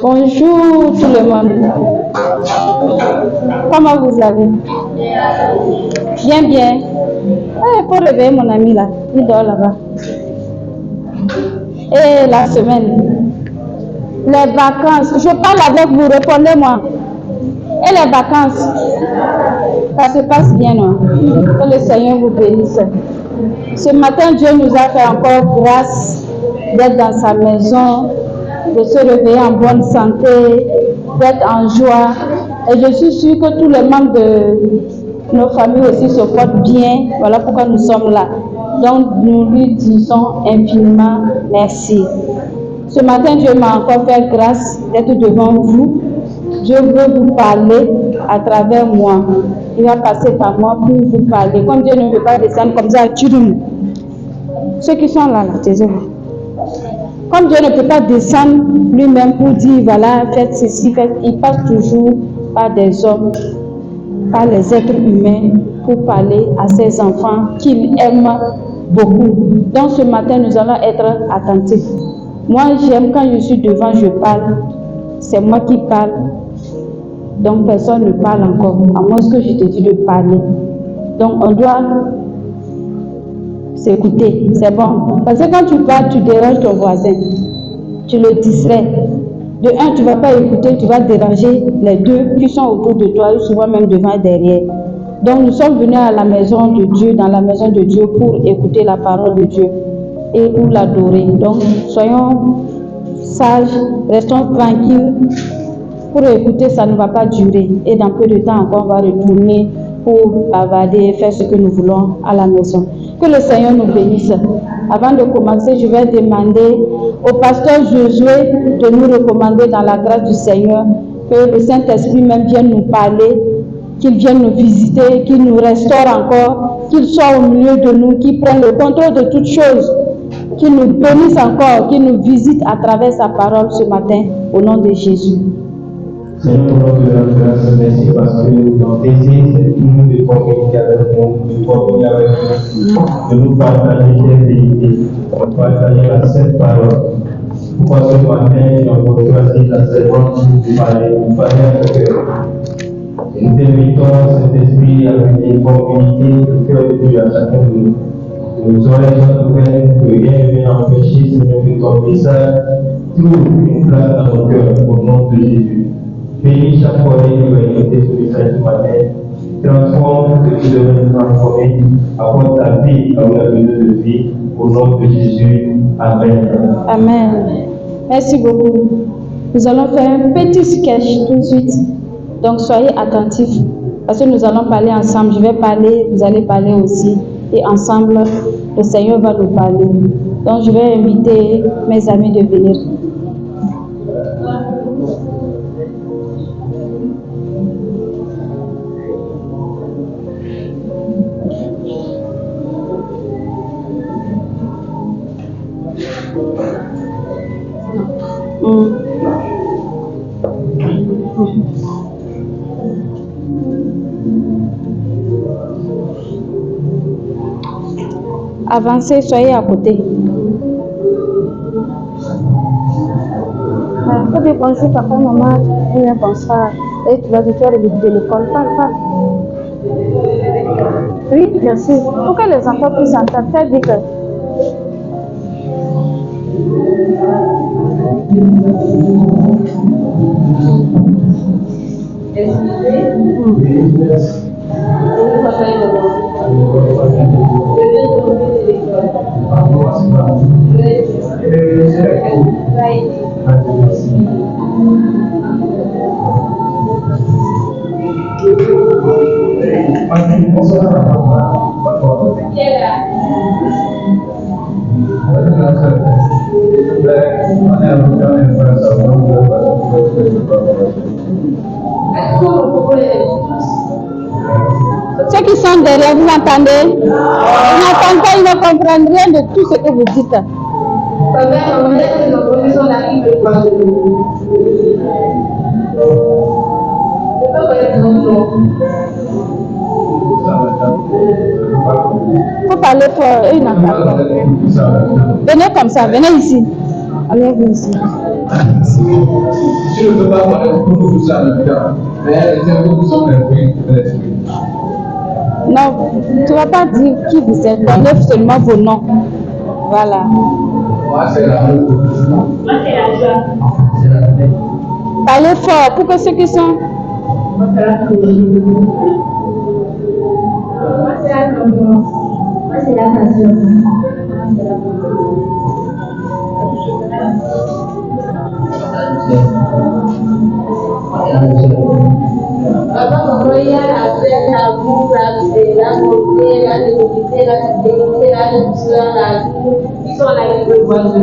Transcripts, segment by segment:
Bonjour tout le monde. Comment vous allez? Bien, bien. Il faut réveiller mon ami là. Il dort là-bas. Et la semaine, les vacances. Je parle avec vous, répondez-moi. Et les vacances, ça se passe bien, non? Que le Seigneur vous bénisse. Ce matin, Dieu nous a fait encore grâce d'être dans sa maison, de se réveiller en bonne santé, d'être en joie. Et je suis sûre que tous les membres de nos familles aussi se portent bien. Voilà pourquoi nous sommes là. Donc, nous lui disons infiniment merci. Ce matin, Dieu m'a encore fait grâce d'être devant vous. Dieu veut vous parler à travers moi. Il va passer par moi pour vous parler. Comme Dieu ne peut pas descendre comme ça à Turum. Ceux qui sont là, taisez-vous. Comme Dieu ne peut pas descendre lui-même pour dire, voilà, faites ceci, faites, il passe toujours par des hommes, par les êtres humains, pour parler à ses enfants qu'il aime beaucoup. Donc ce matin, nous allons être attentifs. Moi, j'aime quand je suis devant, je parle. C'est moi qui parle. Donc personne ne parle encore, à moins que je te dise de parler. Donc on doit s'écouter, c'est bon. Parce que quand tu parles, tu déranges ton voisin. Tu le distrais. De un, tu ne vas pas écouter, tu vas déranger les deux qui sont autour de toi, souvent même devant et derrière. Donc nous sommes venus à la maison de Dieu, dans la maison de Dieu, pour écouter la parole de Dieu et pour l'adorer. Donc soyons sages, restons tranquilles. Pour écouter, ça ne va pas durer. Et dans peu de temps encore, on va retourner pour bavarder et faire ce que nous voulons à la maison. Que le Seigneur nous bénisse. Avant de commencer, je vais demander au pasteur Josué de nous recommander dans la grâce du Seigneur, que le Saint-Esprit même vienne nous parler, qu'il vienne nous visiter, qu'il nous restaure encore, qu'il soit au milieu de nous, qu'il prenne le contrôle de toutes choses, qu'il nous bénisse encore, qu'il nous visite à travers sa parole ce matin, au nom de Jésus. Seigneur, au nom de la grâce, merci parce que ton désir, c'est nous de communiquer avec nous, de communiquer avec nous, de nous partager tes vérités, de partager la sainte parole. Pourquoi ce matin, nous avons choisi la servante pour parler avec eux. Et nous invitons cet esprit à venir communiquer le cœur de Dieu à chacun de nous. Nous oreilles sont ouvertes, que rien ne vienne empêcher, Seigneur, que ton message trouve une place dans nos cœurs, au nom de Jésus. Bénis chaque foyer qui va écouter ce message du matin. Transforme ce qui devrait nous transformer. Apporte ta vie à la besoin de vie. Au nom de Jésus. Amen. Amen. Merci beaucoup. Nous allons faire un petit sketch tout de suite. Donc soyez attentifs. Parce que nous allons parler ensemble. Je vais parler, vous allez parler aussi. Et ensemble, le Seigneur va nous parler. Donc je vais inviter mes amis de venir. Avancez, soyez à côté. Bonjour papa, maman, bonsoir. Et tu vas faire le de l'école, parle. Oui, bien sûr. Pour que les enfants puissent entendre, fais vite. Ceux qui sont derrière, vous entendez? Ils n'entendent pas, ils ne comprennent rien de tout ce que vous dites. Faut parler fort, eux ils n'entendent pas. Venez comme ça, venez ici. Allez, vous ici. Je ne peux pas parler pour tout ça, mais les infos sont imprises de l'esprit. Non, tu ne vas pas dire qui vous êtes, donnez seulement vos noms. Voilà. Moi, c'est l'amour. Moi, c'est la joie. C'est la paix. Parlez fort pour que ceux qui sont. Moi, c'est la cohésion. Moi, c'est la confiance. Moi, c'est la passion. Moi, c'est la Papa, il y a la paix, l'amour, la beauté, la dignité, la fidélité, la douceur, la vie. Ils sont là, ils veulent voir le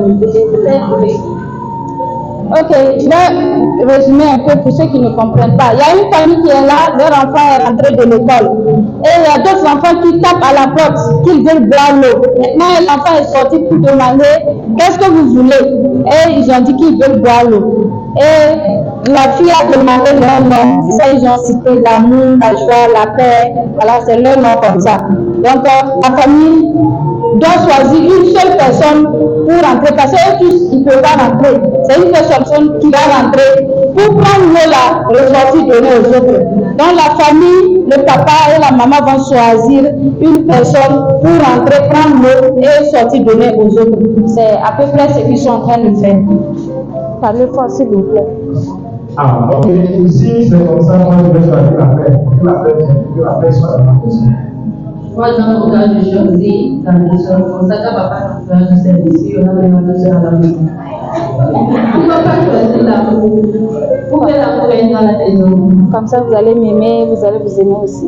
Ok, je vais résumer un peu pour ceux qui ne comprennent pas. Il y a une famille qui est là, leur enfant est rentré de l'école. Et il y a d'autres enfants qui tapent à la porte, qu'ils veulent boire l'eau. Maintenant, l'enfant est sorti pour demander qu'est-ce que vous voulez. Et ils ont dit qu'ils veulent boire l'eau. Et la fille a demandé leur nom. Ça, ils ont cité l'amour, la joie, la paix. Voilà, c'est leur nom comme ça. Donc, la famille doit choisir une seule personne pour rentrer, parce qu'eux tous, ils ne peuvent pas rentrer. C'est une seule personne qui va rentrer pour prendre l'eau là, ressortir, donner aux autres. Donc la famille, le papa et la maman vont choisir une personne pour rentrer, prendre l'eau et sortir, donner aux autres. C'est à peu près ce qu'ils sont en train de faire. Parlez fort, s'il vous plaît. Ah, ok. Si c'est comme ça, moi je vais choisir la paix. Que la paix soit dans ma personne. Moi, dans mon cas, j'ai choisi la maison. Comme ça, quand papa va faire un service, il y aura même ma soeur à la maison. Pourquoi pas choisir l'amour? Pourquoi l'amour est dans la maison? Comme ça, vous allez m'aimer, vous allez vous aimer aussi.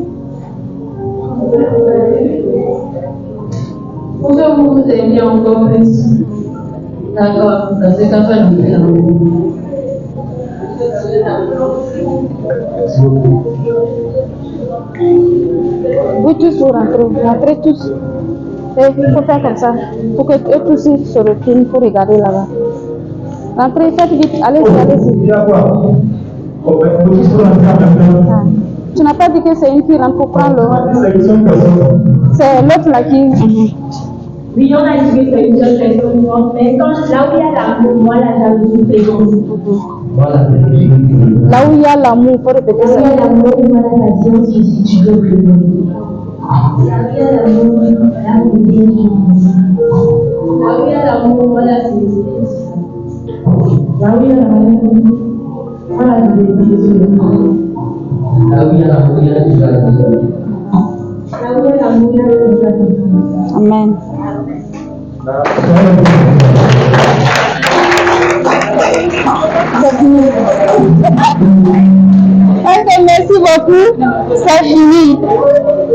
Pour que vous vous aimiez encore plus. D'accord, parce que quand on fait l'amour. Merci beaucoup. Vous tous, vous rentrez tous. Et il faut faire comme ça, pour que eux tous ils se reculent pour regarder là-bas. Rentrez, faites vite, allez-y, allez-y. Il y a quoi? Vous tous pour rentrer en même temps. Ah. Tu n'as pas dit que c'est une qui rentre pour prendre l'eau. C'est une seule personne. C'est l'autre là qui. Oui, on a dit que c'est une seule personne, mais quand, là où il y a l'amour, moi, la jalousie présente. Voilà. Là où il y a l'amour, il faut répéter Là où il y ça. a l'amour, moi, la patience, si tu veux plus loin. Là où il y a l'amour, la beauté, là où il y a l'amour, moi, la félicité. Là où il y a l'amour, moi, la fidélité. Là où il y a l'amour, il y a la joie. Là où il y a l'amour, il y a la joie. Amen. C'est fini. Ok, merci beaucoup. C'est fini.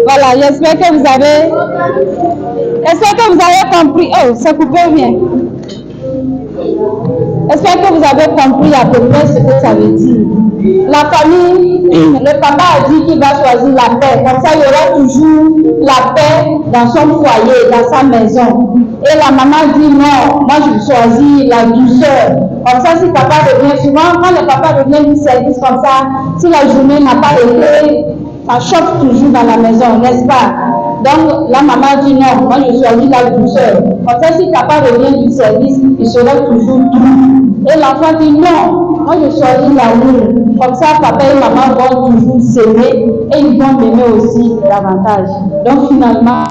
Voilà, j'espère que vous avez. J'espère que vous avez compris. Oh, c'est coupé ou bien? J'espère que vous avez compris à peu près ce que ça veut dire. La famille, le papa a dit qu'il va choisir la paix. Comme ça, il y aura toujours la paix dans son foyer, dans sa maison. Et la maman dit non, moi je choisis la douceur. Comme ça, si papa revient, souvent quand le papa revient du service comme ça, si la journée n'a pas été, ça chauffe toujours dans la maison, n'est-ce pas? Donc la maman dit non, moi je choisis la douceur. Comme ça, si papa revient du service, il sera toujours doux. Et l'enfant dit non, moi je choisis l'amour. Comme ça, papa et maman vont toujours s'aimer et ils vont m'aimer aussi davantage. Donc finalement,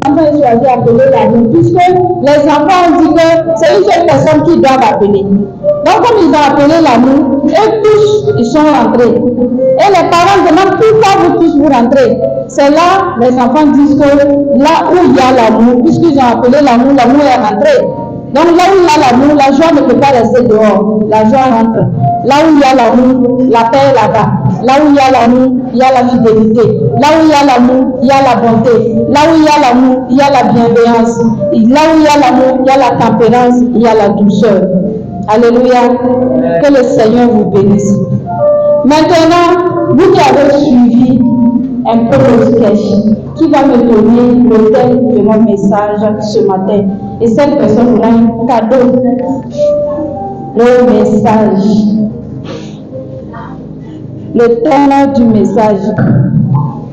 l'enfant est choisi appeler l'amour, puisque les enfants ont dit que c'est une seule personne qui doit appeler. Donc comme ils ont appelé l'amour, eux tous, ils sont rentrés. Et les parents demandent pourquoi vous tous vous rentrez. C'est là, les enfants disent que là où il y a l'amour, puisqu'ils ont appelé l'amour, l'amour est rentré. Donc là où il y a l'amour, la joie ne peut pas rester dehors. La joie rentre. Là où il y a l'amour, la paix est là-bas. Là où il y a l'amour, il y a la fidélité. Là où il y a l'amour, il y a la bonté. Là où il y a l'amour, il y a la bienveillance. Là où il y a l'amour, il y a la tempérance, il y a la douceur. Alléluia. Que le Seigneur vous bénisse. Maintenant, vous qui avez suivi un peu le sketch, qui va me donner le thème de mon message ce matin. Et cette personne aura un cadeau. Le message. Le thème du message.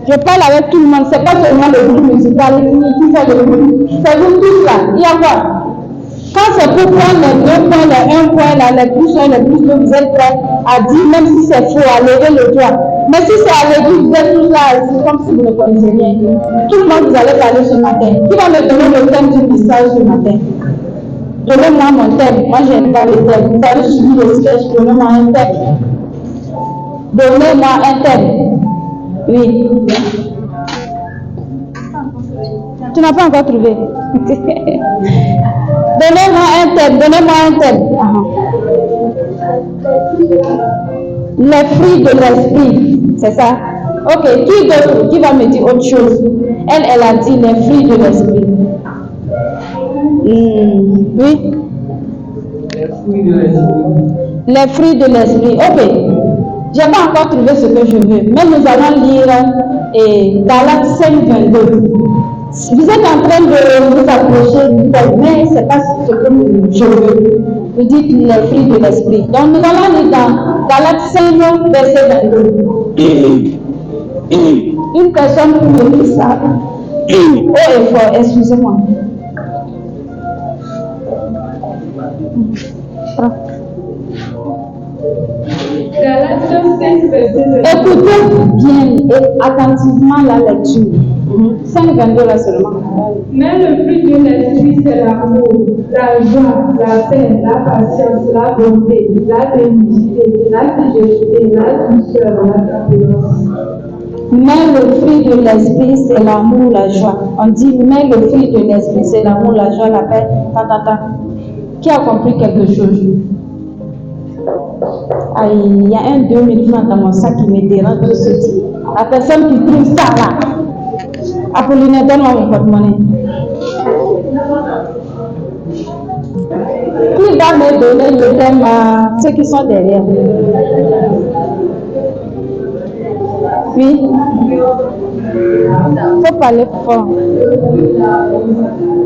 Je parle avec tout le monde, c'est pas seulement le groupe musical qui fait le bruit. C'est vous tous là. Il y a quoi? Quand Ça, c'est pour prendre les 2 points, les 1 point, là, les plus 1, les plus 2, vous êtes prêts à dire, même si c'est faux, à lever le doigt. Mais si c'est à l'église, vous êtes tous là, c'est comme si vous ne connaissez rien. Tout le monde, vous allez parler ce matin. Qui va me donner le thème du message ce matin? Donnez-moi mon thème. Moi, je n'aime pas le thème. Vous avez suivi le sketch, donnez-moi un thème. Donnez-moi un thème. Oui. Tu n'as pas encore trouvé. Donnez-moi un thème. Donnez-moi un thème. Les fruits de l'esprit. C'est ça? Ok. Qui d'autre? Qui va me dire autre chose? Elle a dit les fruits de l'esprit. Oui. Les fruits de l'esprit. Ok. Je n'ai pas encore trouvé ce que je veux. Mais nous allons lire Galates 5:22. Vous êtes en train de vous approcher du thème, mais ce n'est pas ce que je veux. Vous dites les fruits de l'esprit. Donc nous allons lire dans Galates 5, verset 22. Une personne pour me dire ça. Oh, et fort, excusez-moi. Écoutez bien et attentivement la lecture. 5:22 là seulement. Mais le fruit de l'esprit, c'est l'amour, la joie, la paix, la patience, la bonté, la bénignité, la fidélité, la douceur, la tempérance. Mais le fruit de l'esprit, c'est l'amour, la joie. On dit, mais le fruit de l'esprit, c'est l'amour, la joie, la paix. Qui a compris quelque chose? Il y a 2 000 francs dans mon sac qui me dérange de ce type. La personne qui trouve ça là. Apolline, donne-moi mon porte-monnaie. Qui va me donner le thème à ceux qui sont derrière? Oui. Il faut parler fort.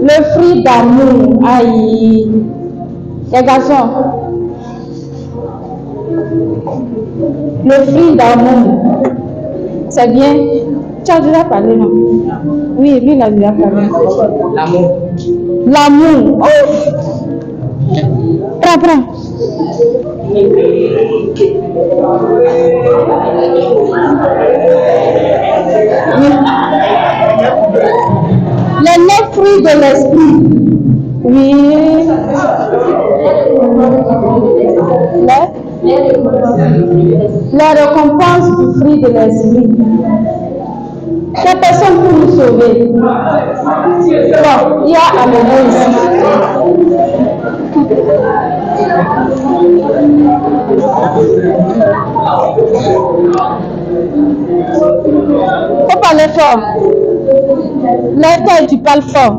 Le fruit d'amour. Aïe. Les garçons. Le fruit d'amour. C'est bien. Tu as déjà parlé, non? Oui, lui, il a déjà parlé. L'amour. L'amour. Oh. Prends. Oui. Les 9 fruits de l'esprit. Oui. La récompense du fruit de l'esprit. Quelle personne pour nous sauver? Bon, il y a Amélie ici. Faut parler fort. Lève-toi et tu parles fort.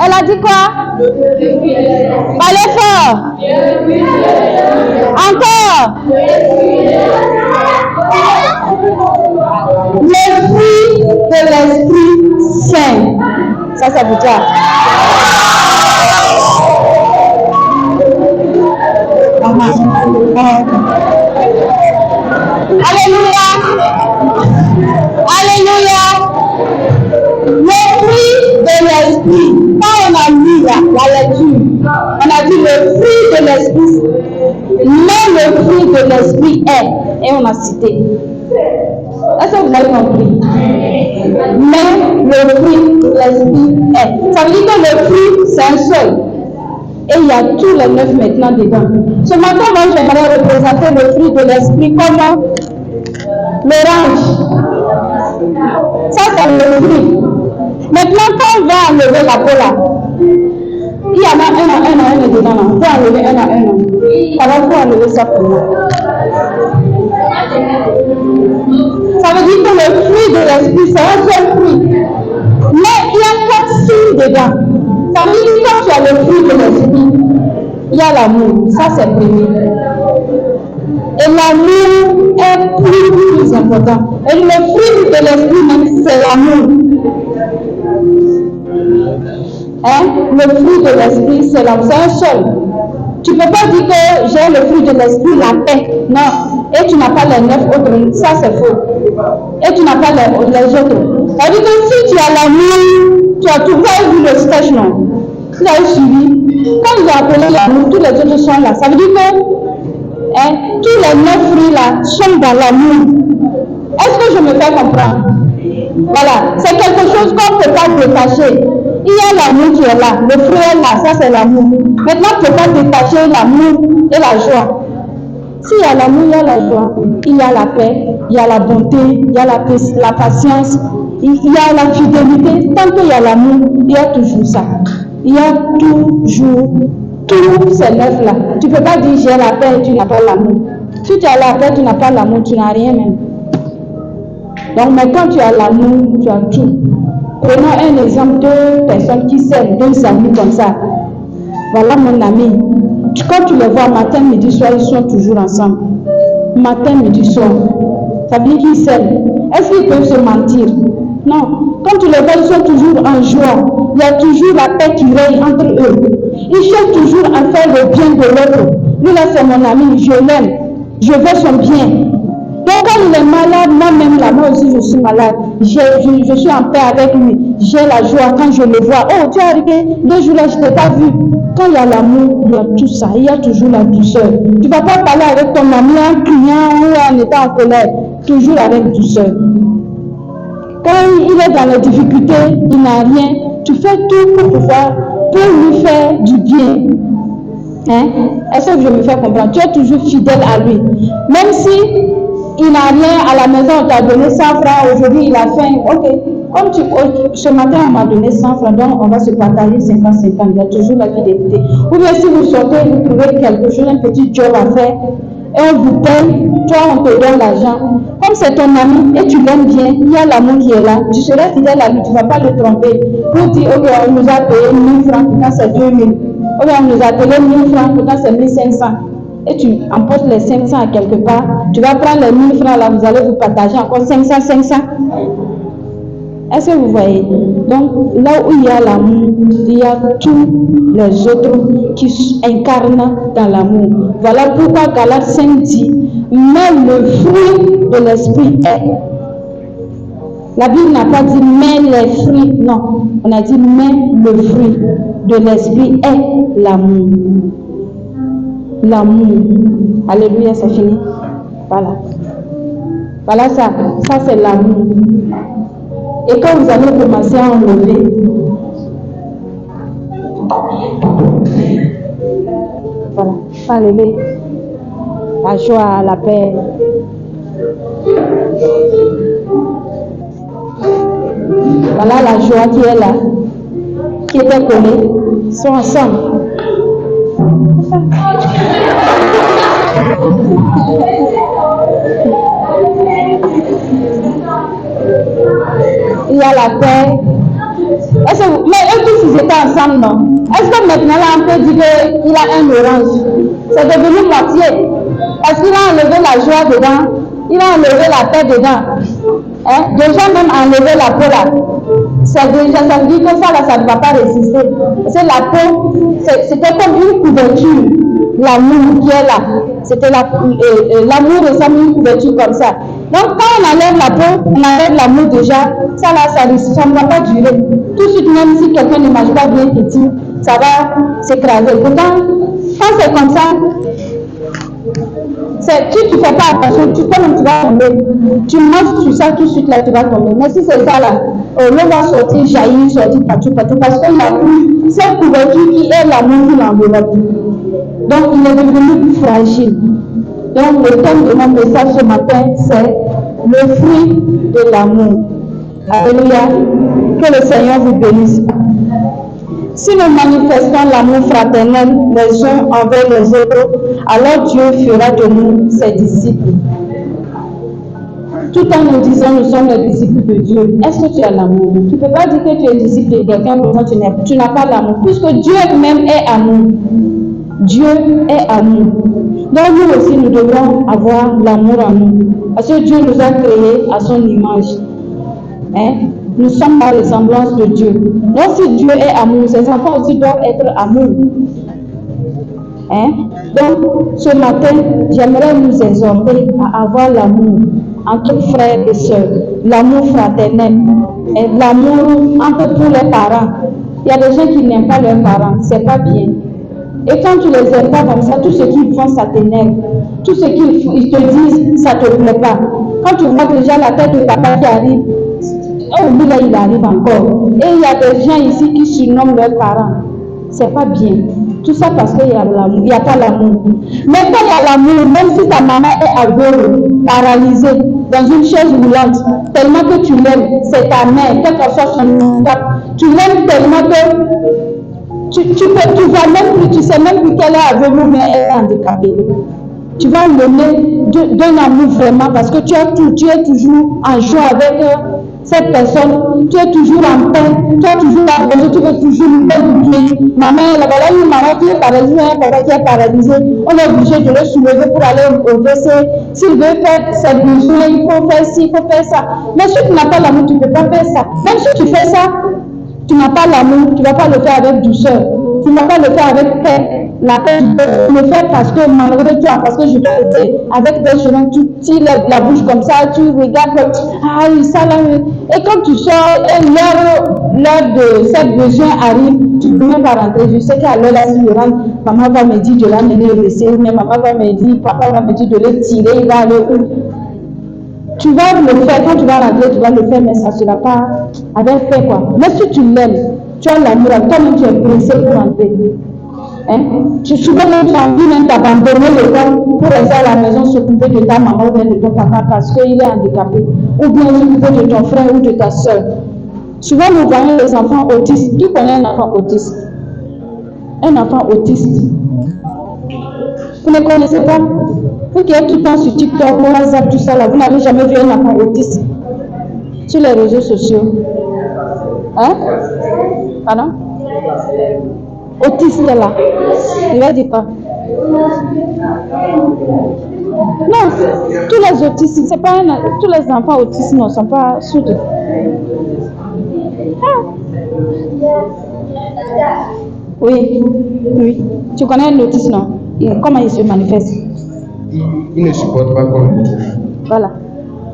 Elle a dit quoi? Parlez fort. Encore. Les fruits de l'Esprit Saint. Ça, c'est pour toi. Alléluia. Alléluia. Les fruits de l'Esprit. Quand on a lu la lecture, on a dit le fruit de l'Esprit. Mais le fruit de l'Esprit est. Et on a cité. Est-ce que vous avez compris? Mais le fruit de l'Esprit est. Ça veut dire que le fruit, c'est un seul. Et il y a tous les 9 maintenant dedans. Ce matin, moi, j'aimerais représenter le fruit de l'Esprit comme l'orange. Ça, c'est le fruit. Maintenant, quand on va enlever la peau là, il y en a un dedans. Il faut enlever un à un. Alors, il faut enlever ça pour moi. Ça veut dire que le fruit de l'esprit, c'est un seul fruit. Mais il y a 4 signes dedans. Ça veut dire que quand tu as le fruit de l'esprit, il y a l'amour. Ça, c'est premier. Et l'amour est plus important. Et le fruit de l'esprit, même, c'est l'amour. Hein? Le fruit de l'esprit, c'est l'amour. C'est un seul. Tu ne peux pas dire que j'ai le fruit de l'esprit, la paix. Non. Et tu n'as pas les 9 autres. Ça, c'est faux. Et tu n'as pas les autres. Ça veut dire que si tu as l'amour, tu as toujours vu le sketch, non? Vous avez suivi. Quand ils ont appelé l'amour, tous les autres sont là. Ça veut dire que tous les 9 fruits là sont dans l'amour. Est-ce que je me fais comprendre? Voilà, c'est quelque chose qu'on ne peut pas détacher. Il y a l'amour qui est là, le fruit est là, ça c'est l'amour. Maintenant, on ne peut pas détacher l'amour et la joie. S'il y a l'amour, il y a la joie, il y a la paix, il y a la bonté, il y a la patience, il y a la fidélité. Tant qu'il y a l'amour, il y a toujours ça. Il y a toujours tous ces 9 là. Tu ne peux pas dire j'ai la paix et tu n'as pas l'amour. Si tu as la paix, tu n'as pas l'amour, tu n'as rien même. Donc, mais quand tu as l'amour, tu as tout. Prenons un exemple de personnes qui s'aiment, 2 amis comme ça. Voilà mon ami. Quand tu les vois matin, midi, soir, ils sont toujours ensemble. Matin, midi, soir. Ça veut dire qu'ils s'aiment. Est-ce qu'ils peuvent se mentir? Non. Quand tu les vois, ils sont toujours en joie. Il y a toujours la paix qui règne entre eux. Ils cherchent toujours à faire le bien de l'autre. Lui là, c'est mon ami, je l'aime. Je veux son bien. Donc quand il est malade, moi-même là, moi aussi je suis malade. Je suis en paix avec lui. J'ai la joie quand je le vois. Oh, tu es arrivé 2 jours là, je ne t'ai pas vu. Quand il y a l'amour, il y a tout ça. Il y a toujours la douceur. Tu ne vas pas parler avec ton ami en criant ou en étant en colère. Toujours avec douceur. Quand il est dans les difficultés, il n'a rien. Tu fais tout pour lui faire du bien. Hein? Est-ce que je me fais comprendre? Tu es toujours fidèle à lui. Même si il n'a rien à la maison, on t'a donné 100 francs, aujourd'hui il a faim, ok. Comme ce matin on m'a donné 100 francs, donc on va se partager 50-50, il y a toujours la fidélité. Ou bien si vous sortez, vous trouvez quelque chose, un petit job à faire, et on vous paye, toi on te donne l'argent. Comme c'est ton ami et tu l'aimes bien, il y a l'amour qui est là, tu seras fidèle à lui, tu ne vas pas le tromper. Pour dire, ok, on nous a payé 1000 francs, pourtant c'est 2000. Ok, on nous a payé 1000 francs, pourtant c'est 1500. Et tu emportes les 500 à quelque part, tu vas prendre les 1000 francs là, vous allez vous partager encore 500. Est-ce que vous voyez? Donc là où il y a l'amour, il y a tous les autres qui incarnent dans l'amour. Voilà pourquoi Galates 5 dit, mais le fruit de l'esprit est. La Bible n'a pas dit mais les fruits, non. On a dit mais le fruit de l'esprit est l'amour. L'amour. Alléluia, c'est fini. Voilà. Voilà ça. Ça, c'est l'amour. Et quand vous allez commencer à enlever, voilà, enlever la joie, la paix. Voilà la joie qui est là, qui était collée, sont ensemble. Il y a la paix. Mais eux tous ils étaient ensemble, non? Est-ce que maintenant là on peut dire qu'il a un orange? C'est devenu moitié. Parce qu'il a enlevé la joie dedans, il a enlevé la paix dedans. Hein? Déjà même enlever la peau là. C'est déjà, ça veut dire que ça là, ça ne va pas résister. Parce que la peau, c'était comme une couverture. L'amour qui est là. C'était l'amour ressemble à une couverture comme ça. Donc quand on enlève la peau, on enlève l'amour déjà, ça là, ça ne va pas durer. Tout de suite, même si quelqu'un ne mange pas bien petit, ça va s'écraser. Pourtant, quand c'est comme ça, si tu ne fais pas attention, tu vas tomber. Tu manges sur ça tout de suite, là, tu vas tomber. Mais si c'est ça là, l'eau va sortir, jaillir, sortir partout, parce qu'il n'y a plus cette couverture qui est l'amour qui l'enveloppe. Donc il est devenu fragile. Donc le thème de mon message ce matin, c'est le fruit de l'amour. Alléluia. Que le Seigneur vous bénisse. Si nous manifestons l'amour fraternel les uns envers les autres, alors Dieu fera de nous ses disciples. Tout en nous disant nous sommes les disciples de Dieu. Est-ce que tu as l'amour? Tu ne peux pas dire que tu es disciple de quelqu'un pour moi tu n'as pas l'amour. Puisque Dieu même est amour. Dieu est amour. Donc nous aussi nous devons avoir l'amour en nous. Parce que Dieu nous a créés à son image. Hein? Nous sommes la ressemblance de Dieu. Donc si Dieu est amour, ses enfants aussi doivent être amour. Hein? Donc ce matin, j'aimerais nous exhorter à avoir l'amour entre frères et sœurs, l'amour fraternel, et l'amour entre tous les parents. Il y a des gens qui n'aiment pas leurs parents, c'est pas bien. Et quand tu les aimes pas comme ça, tout ce qu'ils font, ça t'énerve. Tout ce qu'ils te disent, ça te plaît pas. Quand tu vois déjà la tête de papa qui arrive, oh, lui là, il arrive encore. Et il y a des gens ici qui surnomment leurs parents. C'est pas bien. Tout ça parce qu'il y a l'amour. Il n'y a pas l'amour. Mais quand il y a l'amour, même si ta maman est aveugle, paralysée, dans une chaise roulante, tellement que tu l'aimes, c'est ta mère, quel que soit son handicap, tu l'aimes tellement que tu vois même plus, tu sais même plus qu'elle est aveugle, mais elle est handicapée. Tu vas l'aimer d'un amour vraiment parce que tu es toujours en joie avec cette personne, tu es toujours en paix, tu es toujours là, tu veux toujours lui. Maman, voilà une maman qui est paralysée, un papa qui est paralysé, on est obligé de le soulever pour aller au WC. S'il veut faire ses besoins, il faut faire ci, il faut faire ça. Mais si tu n'as pas l'amour, tu ne peux pas faire ça. Même si tu fais ça, tu n'as pas l'amour, tu ne vas pas le faire avec douceur. Tu ne vas pas le faire avec paix. La paix, tu le fais parce que malgré toi, parce que je te le dis, avec des gens, tu lèves la bouche comme ça, tu regardes, ah oui, ça là. Et quand tu sors, et l'heure de cette besoin arrive, tu ne peux même pas rentrer. Je sais qu'à l'heure là, si je rentre, maman va me dire de l'amener au WC, mais maman va me dire, papa va me dire de le tirer, il va aller où? Tu vas le faire, quand tu vas rentrer, tu vas le faire, mais ça ne sera pas avec fait quoi. Mais si tu l'aimes, tu as l'amour, toi-même tu es pressé pour rentrer. Hein? Souvent même tu as envie même d'abandonner le temps pour rester à la maison, s'occuper de ta maman ou bien de ton papa parce qu'il est handicapé, ou bien s'occuper de ton frère ou de ta soeur. Souvent nous voyons les enfants autistes. Qui connaît un enfant autiste? Un enfant autiste. Vous ne connaissez pas? Vous qui êtes tout le temps sur TikTok, WhatsApp, tout ça là, vous n'avez jamais vu un enfant autiste sur les réseaux sociaux? Hein? Pardon? Autiste là. Il va dire quoi? Non, tous les autistes, c'est pas tous les enfants autistes ne sont pas sourds. Oui, oui. Tu connais un autiste, non? Comment il se manifeste? Il ne supporte pas qu'on le touche. Voilà.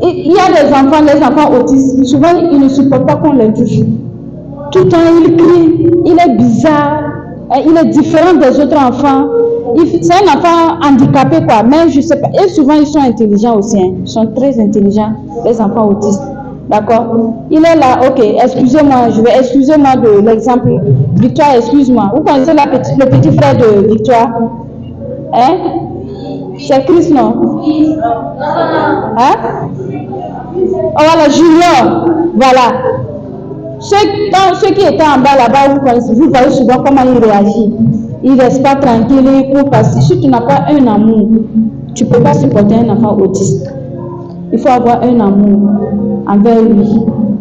Il y a des enfants, les enfants autistes, souvent ils ne supportent pas qu'on les touche. Tout le temps il crie, il est bizarre, il est différent des autres enfants. C'est un enfant handicapé quoi, mais je sais pas. Et souvent ils sont intelligents aussi, hein. Ils sont très intelligents, les enfants autistes. D'accord? Il est là, ok, excusez-moi, excusez-moi de l'exemple. Victoire, excuse-moi. Vous connaissez le petit frère de Victoire? Hein? C'est Chris, non? Hein? Oh, voilà, Junior. Voilà. Ceux qui étaient en bas là-bas, vous voyez souvent comment il réagit. Il ne reste pas tranquille, il court parce que si tu n'as pas un amour, tu ne peux pas supporter un enfant autiste. Il faut avoir un amour envers lui,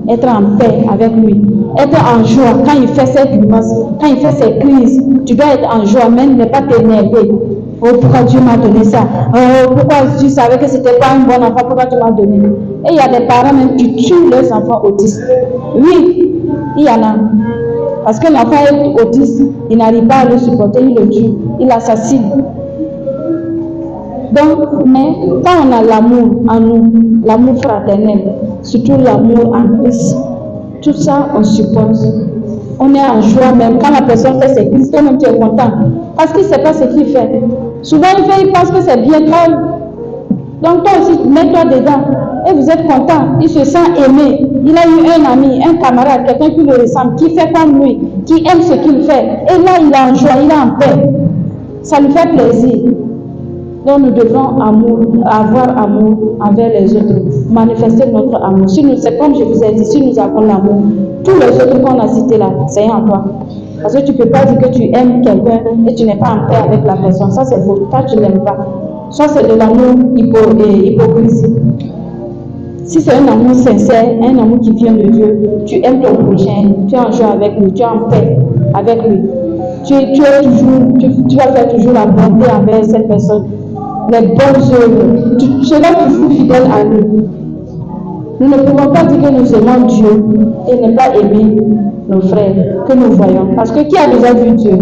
être en paix avec lui, être en joie quand il fait ses grimaces, quand il fait ses crises. Tu dois être en joie, même ne pas t'énerver. Oh, pourquoi Dieu m'a donné ça? Oh, pourquoi tu savais que c'était pas un bon enfant? Pourquoi tu m'as donné? Et il y a des parents même qui tuent leurs enfants autistes. Oui, il y en a. Parce que l'enfant est autiste, il n'arrive pas à le supporter, il le tue, il l'assassine. Donc, mais quand on a l'amour en nous, l'amour fraternel, surtout l'amour en Christ, tout ça on supporte. On est en joie même. Quand la personne fait ses crises, toi-même tu es content. Parce qu'il ne sait pas ce qu'il fait. Souvent il pense que c'est bien toi. Donc toi aussi, mets-toi dedans. Et vous êtes content. Il se sent aimé. Il a eu un ami, un camarade, quelqu'un qui le ressemble, qui fait comme lui, qui aime ce qu'il fait. Et là, il est en joie, il est en paix. Ça lui fait plaisir. Donc nous devons avoir amour envers les autres, manifester notre amour. Si nous, c'est comme je vous ai dit, si nous avons l'amour, tous les autres qu'on a cités là, c'est en toi. Parce que tu ne peux pas dire que tu aimes quelqu'un et tu n'es pas en paix avec la personne. Ça c'est faux. Toi tu ne l'aimes pas. Soit c'est de l'amour hypocrisie. Si c'est un amour sincère, un amour qui vient de Dieu, tu aimes ton prochain, tu es en joie avec lui, tu es en paix avec lui. Tu vas faire toujours la bonté envers cette personne. Les bonnes œuvres, tu seras toujours fidèle à lui. Nous ne pouvons pas dire que nous aimons Dieu et ne pas aimer nos frères que nous voyons. Parce que qui a déjà vu Dieu?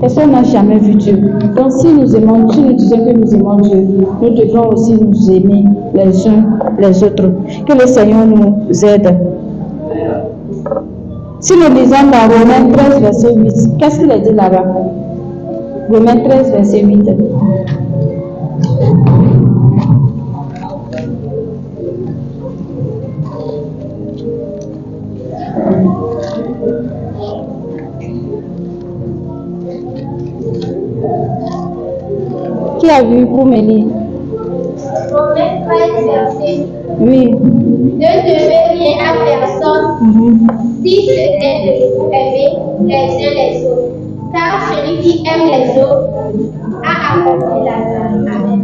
Personne n'a jamais vu Dieu. Donc si nous disons que nous aimons Dieu, nous devons aussi nous aimer les uns les autres. Que le Seigneur nous aide. Si nous lisons dans Romains 13, verset 8, qu'est-ce qu'il a dit là-bas? Romains 13, verset 8. Qui a vu pour me lire? Romains 13, verset. Oui. Ne devez rien à personne si ce n'est de vous aimer les uns les autres. Car celui qui aime les autres a accompli la loi.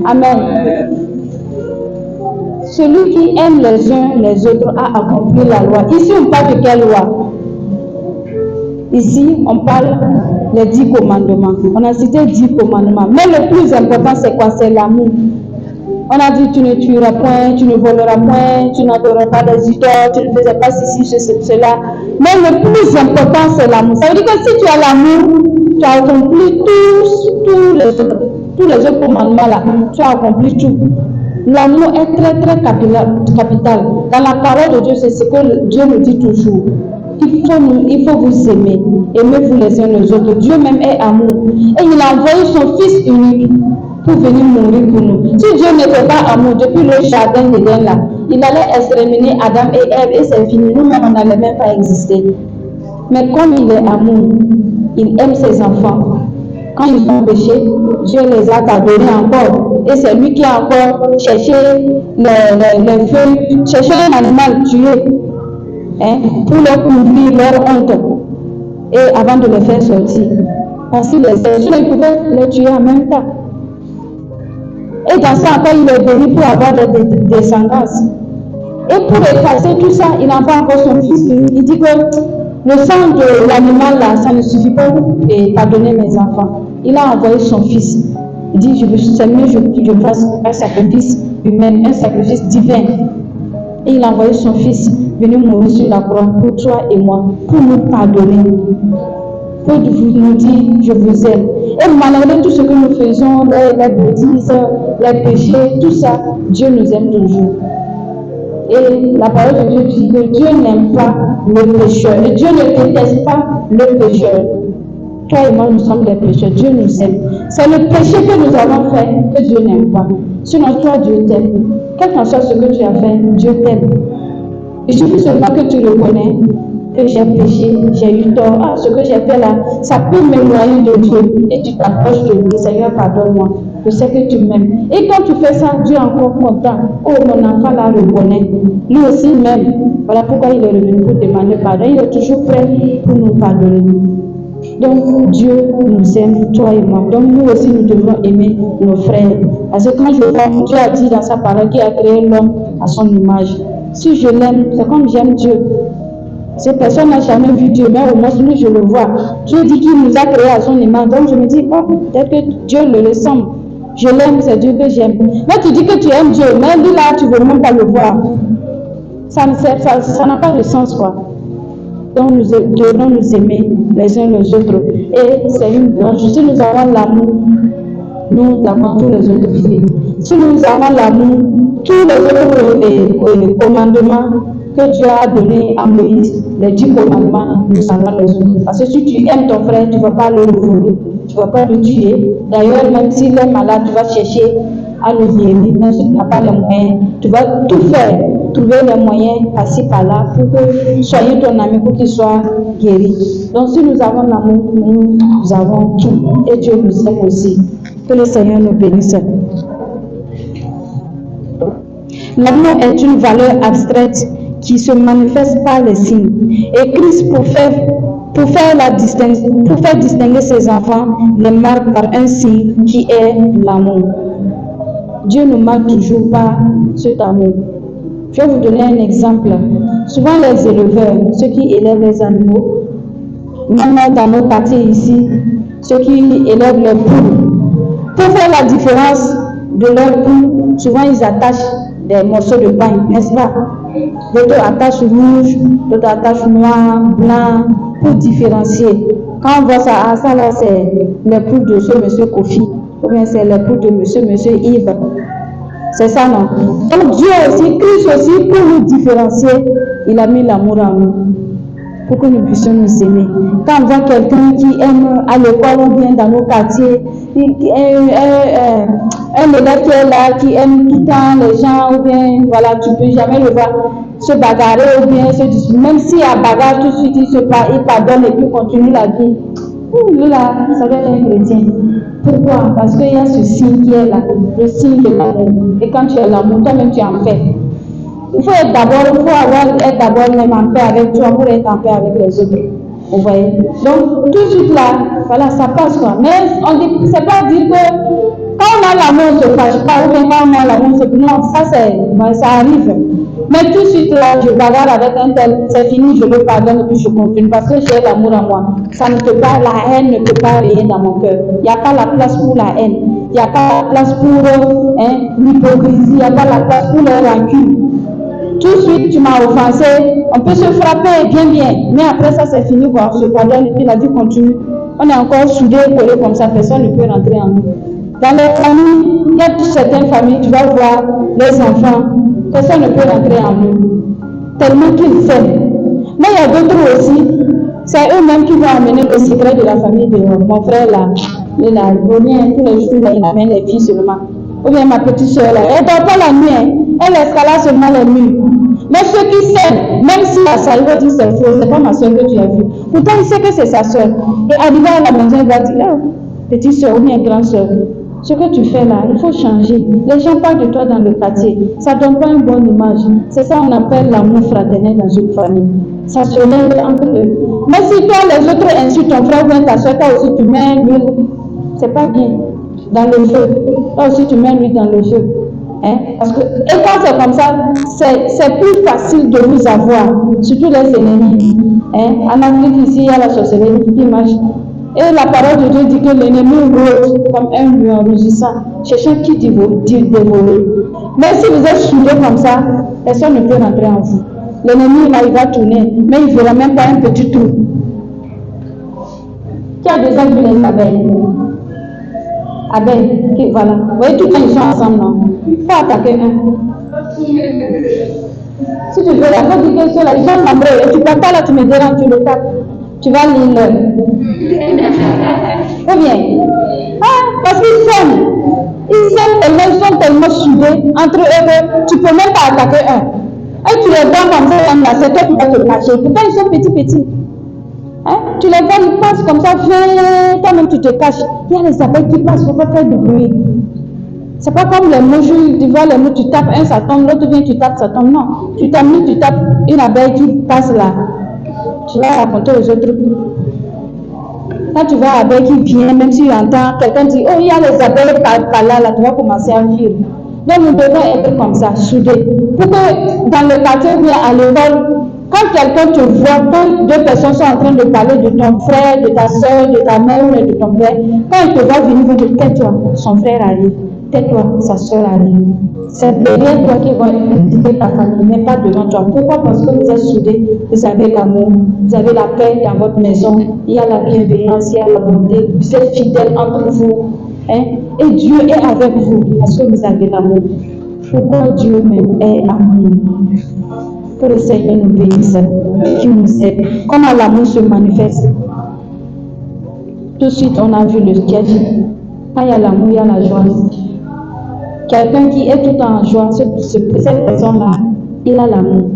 Amen. Amen. Celui qui aime les uns les autres a accompli la loi. Ici, on parle de quelle loi? Ici, on parle des 10 commandements. On a cité 10 commandements. Mais le plus important, c'est quoi? C'est l'amour. On a dit tu ne tueras point, tu ne voleras point, tu n'adoreras pas des idoles, tu ne faisais pas ceci, cela. Mais le plus important, c'est l'amour. Ça veut dire que si tu as l'amour, tu as accompli tous les autres commandements là. Tu as accompli tout. L'amour est très très capital. Dans la parole de Dieu, c'est ce que Dieu nous dit toujours. Il faut vous aimer. Aimez-vous les uns les autres. Dieu même est amour. Et il a envoyé son Fils unique pour venir mourir pour nous. Si Dieu n'était pas amour, depuis le jardin d'Éden là, il allait exterminer Adam et Ève et c'est fini. Nous-mêmes, on n'allait même pas exister. Mais comme il est amour, il aime ses enfants. Quand ils ont péché, Dieu les a pardonnés encore. Et c'est lui qui a encore cherché les feuilles, cherché un animal tué, pour leur couvrir leur honte. Et avant de les faire sortir. Parce qu'il il pouvait les tuer en même temps. Et dans ça, encore, il est venu pour avoir des descendances. Et pour effacer tout ça, il envoie encore son fils. Il dit que le sang de l'animal là, ça ne suffit pas pour pardonner mes enfants. Il a envoyé son fils. Il dit, c'est mieux que je fasse un sacrifice humain, un sacrifice divin. Et il a envoyé son fils venir mourir sur la croix pour toi et moi, pour nous pardonner. Pour nous dire, je vous aime. Et malgré tout ce que nous faisons, les bêtises, les péchés, tout ça, Dieu nous aime toujours. Et la parole de Dieu dit que Dieu n'aime pas le pécheur. Et Dieu ne déteste pas le pécheur. Toi et moi, nous sommes des pécheurs. Dieu nous aime. C'est le péché que nous avons fait que Dieu n'aime pas. Sinon, toi, Dieu t'aime. Quel qu'en soit ce que tu as fait, Dieu t'aime. Il suffit seulement que tu reconnais que j'ai péché, j'ai eu tort. Ah, ce que j'ai fait là, ça peut m'éloigner de Dieu. Et tu t'approches de lui. Seigneur, pardonne-moi. Je sais que tu m'aimes. Et quand tu fais ça, Dieu est encore content. Oh, mon enfant là reconnaît. Lui aussi m'aime. Voilà pourquoi il est revenu pour demander pardon. Il est toujours prêt pour nous pardonner. Donc, Dieu nous aime, toi et moi. Donc, nous aussi, nous devons aimer nos frères. Parce que quand je vois, Dieu a dit dans sa parole qu'il a créé l'homme à son image. Si je l'aime, c'est comme j'aime Dieu. Cette personne n'a jamais vu Dieu, mais au moins, lui, je le vois. Dieu dit qu'il nous a créé à son image. Donc, je me dis, oh, peut-être que Dieu le ressemble. Je l'aime, c'est Dieu que j'aime. Mais tu dis que tu aimes Dieu, mais lui là, tu ne veux même pas le voir. Ça n'a pas de sens, quoi. Donc nous devons nous aimer les uns les autres. Et c'est une branche. Si nous avons l'amour, nous avons tous les autres vies. Si nous avons l'amour, tous les autres commandements que Dieu a donnés à Moïse, les 10 commandements, nous avons les autres. Parce que si tu aimes ton frère, tu ne vas pas le voler, tu ne vas pas le tuer. D'ailleurs, même s'il est malade, tu vas chercher à le guérir. Même si tu n'as pas les moyens, tu vas tout faire. Trouver les moyens par-ci par-là pour que soyez ton ami, pour qu'il soit guéri. Donc si nous avons l'amour, nous avons tout. Et Dieu nous aime aussi. Que le Seigneur nous bénisse. L'amour est une valeur abstraite qui se manifeste par les signes. Et Christ, pour faire distinguer ses enfants, les marque par un signe qui est l'amour. Dieu nous marque toujours par cet amour. Je vais vous donner un exemple. Souvent les éleveurs, ceux qui élèvent les animaux, même dans nos quartiers ici, ceux qui élèvent les poules, pour faire la différence de leurs poules, souvent ils attachent des morceaux de pain, n'est-ce pas? D'autres attachent rouge, d'autres attachent noir, blanc, pour différencier. Quand on voit ça, ça là c'est les poules de ce monsieur Kofi, ou bien c'est les poules de monsieur Yves. C'est ça, non? Donc Dieu aussi, Christ aussi, pour nous différencier, il a mis l'amour en nous. pour que nous puissions nous aimer. Quand on voit quelqu'un qui aime à l'école ou bien dans nos quartiers, un élève qui est là, qui aime tout le temps les gens, ou bien, voilà, tu peux jamais le voir se bagarrer ou bien se disputer. Même s'il y a bagarre, tout de suite, il pardonne et puis continue la vie. Lui là, ça doit être un chrétien. Pourquoi? Parce qu'il y a ce signe qui est là, le signe de l'amour. Et quand tu as l'amour, toi-même tu en fais. Il faut être d'abord même en paix avec toi pour être en paix avec les autres. Vous voyez? Donc, tout de suite là, voilà, ça passe quoi. Mais on dit, c'est pas dire que quand on a l'amour, on ne se fâche pas, ou bien quand on a l'amour, non, ça arrive. Mais tout de suite là, je bagarre avec un tel, c'est fini, je le pardonne et puis je continue parce que j'ai l'amour en moi. Ça ne peut pas, la haine ne peut pas régner dans mon cœur. Il n'y a pas la place pour la haine. Il n'y a pas la place pour l'hypocrisie, il n'y a pas la place pour les rancunes. Tout de suite, tu m'as offensé, on peut se frapper bien, mais après ça, c'est fini, quoi. On se pardonne et puis la vie continue. On est encore soudés, collés comme ça, personne ne peut rentrer en nous. Dans les familles, il y a certaines familles, tu vas voir les enfants, personne ne peut rentrer en eux, tellement qu'ils s'aiment. Mais il y a d'autres aussi, c'est eux-mêmes qui vont amener le secret de la famille de mon frère là. Il vient tous les jours, il amène les filles seulement. Ou bien ma petite soeur là, elle ne dort pas la nuit, hein. Elle escalade seulement les nuits. Mais ceux qui s'aiment, même si ça il va dire c'est faux, c'est pas ma soeur que tu as vue. Pourtant il sait que c'est sa soeur. Et arrivé à la maison, il va dire, oh, petite soeur ou bien grande soeur, ce que tu fais là, il faut changer. Les gens parlent de toi dans le quartier. Ça ne donne pas une bonne image. C'est ça qu'on appelle l'amour fraternel dans une famille. Ça se lève entre eux. Mais si toi, les autres insultent ton frère ou bien ta soeur, toi aussi tu mets l'huile, c'est pas bien. Dans le feu. Toi aussi tu mets l'huile dans le feu. Hein? Parce que, et quand c'est comme ça, c'est plus facile de vous avoir, surtout les ennemis. Hein? En Afrique, ici, il y a la sorcellerie qui marche. Et la parole de Dieu dit que l'ennemi rôde comme un lion rugissant, cherchant qui dévorer. Mais si vous êtes soudés comme ça, personne ne peut rentrer en vous. L'ennemi, là, il va tourner, mais il ne verra même pas un petit trou. Qui a déjà vu les abeilles? Abeilles, voilà. Vous voyez, tout le temps, ils sont ensemble, non? Il faut attaquer un. Si tu veux, la fois du question, là, ils sont nombreux, et tu ne peux pas là, tu me déranges, tu le tapes. Tu vas lire l'heure. Ou bien, parce qu'ils s'aiment. Ils s'aiment tellement, ils sont tellement soudés entre eux que tu ne peux même pas attaquer un. Et tu les vois comme ça, c'est toi qui vas te cacher. Pourquoi ils sont petits? Hein? Tu les vois, ils passent comme ça, toi-même tu te caches. Il y a les abeilles qui passent, il ne faut pas faire de bruit. C'est pas comme les mouches, tu vois les mouches, tu tapes un, ça tombe, l'autre vient, tu tapes, ça tombe. Non, tu t'amuses, tu tapes une abeille qui passe là. Tu vas raconter aux autres. Quand tu vois l'abeille qui vient, même si tu entends quelqu'un dire, oh, il y a les abeilles par là, tu vas commencer à fuir. Donc nous devons être comme ça, soudés. Pour que dans le quartier ou bien à l'école, quand quelqu'un te voit, quand deux personnes sont en train de parler de ton frère, de ta soeur, de ta mère ou de ton père, quand il te voit venir, il va dire, tais-toi, son frère arrive. Tais-toi, sa soeur arrive. C'est derrière toi qui va éduquer ta famille, mais pas devant toi. Pourquoi? Parce que vous êtes soudés, vous avez l'amour, vous avez la paix dans votre maison, il y a la bienveillance, il y a la bonté, vous êtes fidèles entre vous. Hein? Et Dieu est avec vous parce que vous avez l'amour. Pourquoi Dieu même est amour? Que le Seigneur nous bénisse, qu'il nous aide. Comment l'amour se manifeste? Tout de suite, on a vu le qu'il a dit. Quand il y a l'amour, il y a la joie. Quelqu'un qui est tout le temps en joie, cette personne-là, il a l'amour.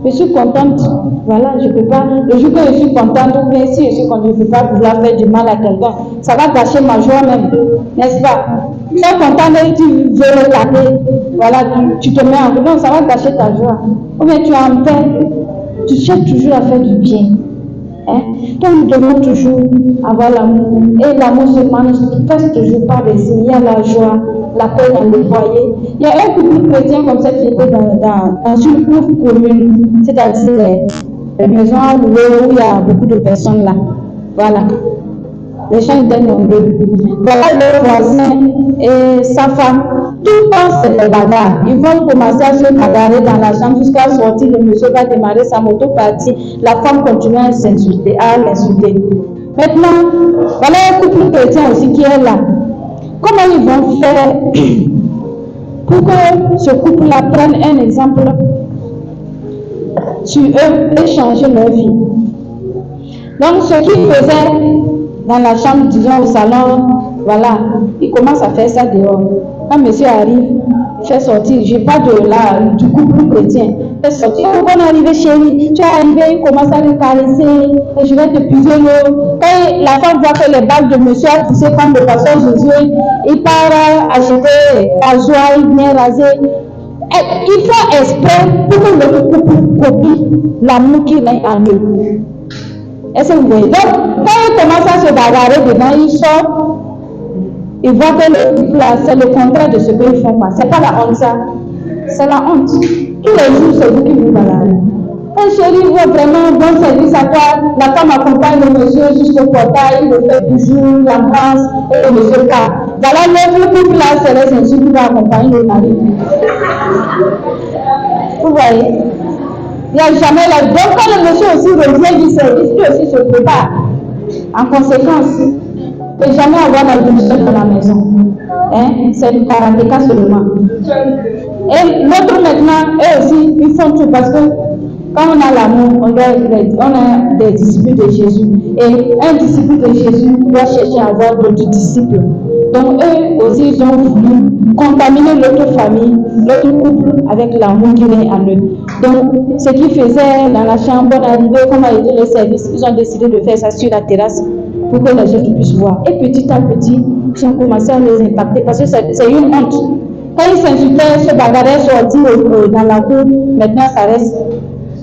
Je suis contente, voilà, je ne peux pas, le jour que je suis contente, ou bien si je suis contente, je ne peux pas vouloir faire du mal à quelqu'un. Ça va gâcher ma joie même, n'est-ce pas? Tu es content et tu veux le taper, voilà, tu te mets en joie, ça va gâcher ta joie. Ou bien tu es en paix, tu cherches toujours à faire du bien. Hein? Donc nous devons toujours avoir l'amour. Et l'amour se manifeste toujours par des signes. Il y a la joie, la paix dans le foyer. Il y a un couple chrétien comme ça qui était dans une cour commune, c'est-à-dire les maisons à louer où il y a beaucoup de personnes là. Voilà. Les gens étaient nombreux. Voilà le voisin et sa femme. Tout le temps, c'est des bagarres. Ils vont commencer à se bagarrer dans la chambre jusqu'à sortir. Le monsieur va démarrer sa moto partie. La femme continue à s'insulter, à l'insulter. Maintenant, voilà un couple chrétien aussi qui est là. Comment ils vont faire pour que ce couple-là prenne un exemple? sur eux et changer leur vie. Donc, ce qu'il faisait dans la chambre, disons au salon, voilà, il commence à faire ça dehors. Quand monsieur arrive, il fait sortir, je parle du couple chrétien, il fait sortir, oh, bon arrivé chérie, tu es arrivé, il commence à le caresser, et je vais te puiser l'eau. Quand la femme voit que les balles de monsieur a poussé comme le pasteur Jésus, il part acheter la joie, il vient raser. Et il faut exprès pour que le couple copie l'amour qu'il a en eux. Est-ce que vous voyez? Donc, quand il commence à se bagarrer dedans, il sort. Ils voient que c'est le contraire de ce qu'ils font. Ce n'est pas la honte, ça. C'est la honte. Tous les jours, c'est vous qui vous baladez. Un chéri voit vraiment bon service à toi. La femme accompagne le monsieur jusqu'au portail, il le fait toujours, l'embrasse et le monsieur part. Voilà, le couple là, c'est les insultes qui vont accompagner le mari. Vous voyez? Il n'y a jamais la. Donc, quand le monsieur aussi revient du service, lui aussi se prépare. En conséquence, il ne peut jamais avoir la douceur dans la maison. Hein? C'est le karatéka seulement. Et l'autre maintenant, eux aussi, ils font tout parce que quand on a l'amour, on a des disciples de Jésus. Et un disciple de Jésus doit chercher à avoir d'autres disciples. Donc eux aussi, ils ont voulu contaminer l'autre famille, l'autre couple avec l'amour qu'il est en eux. Donc ce qu'ils faisaient dans la chambre, on arrivait, comme a été le service, ils ont décidé de faire ça sur la terrasse pour que les autres puissent voir. Et petit à petit, ils ont commencé à les impacter parce que c'est une honte. Quand ils s'insultaient, se bagarraient, sortaient dans la cour, maintenant ça reste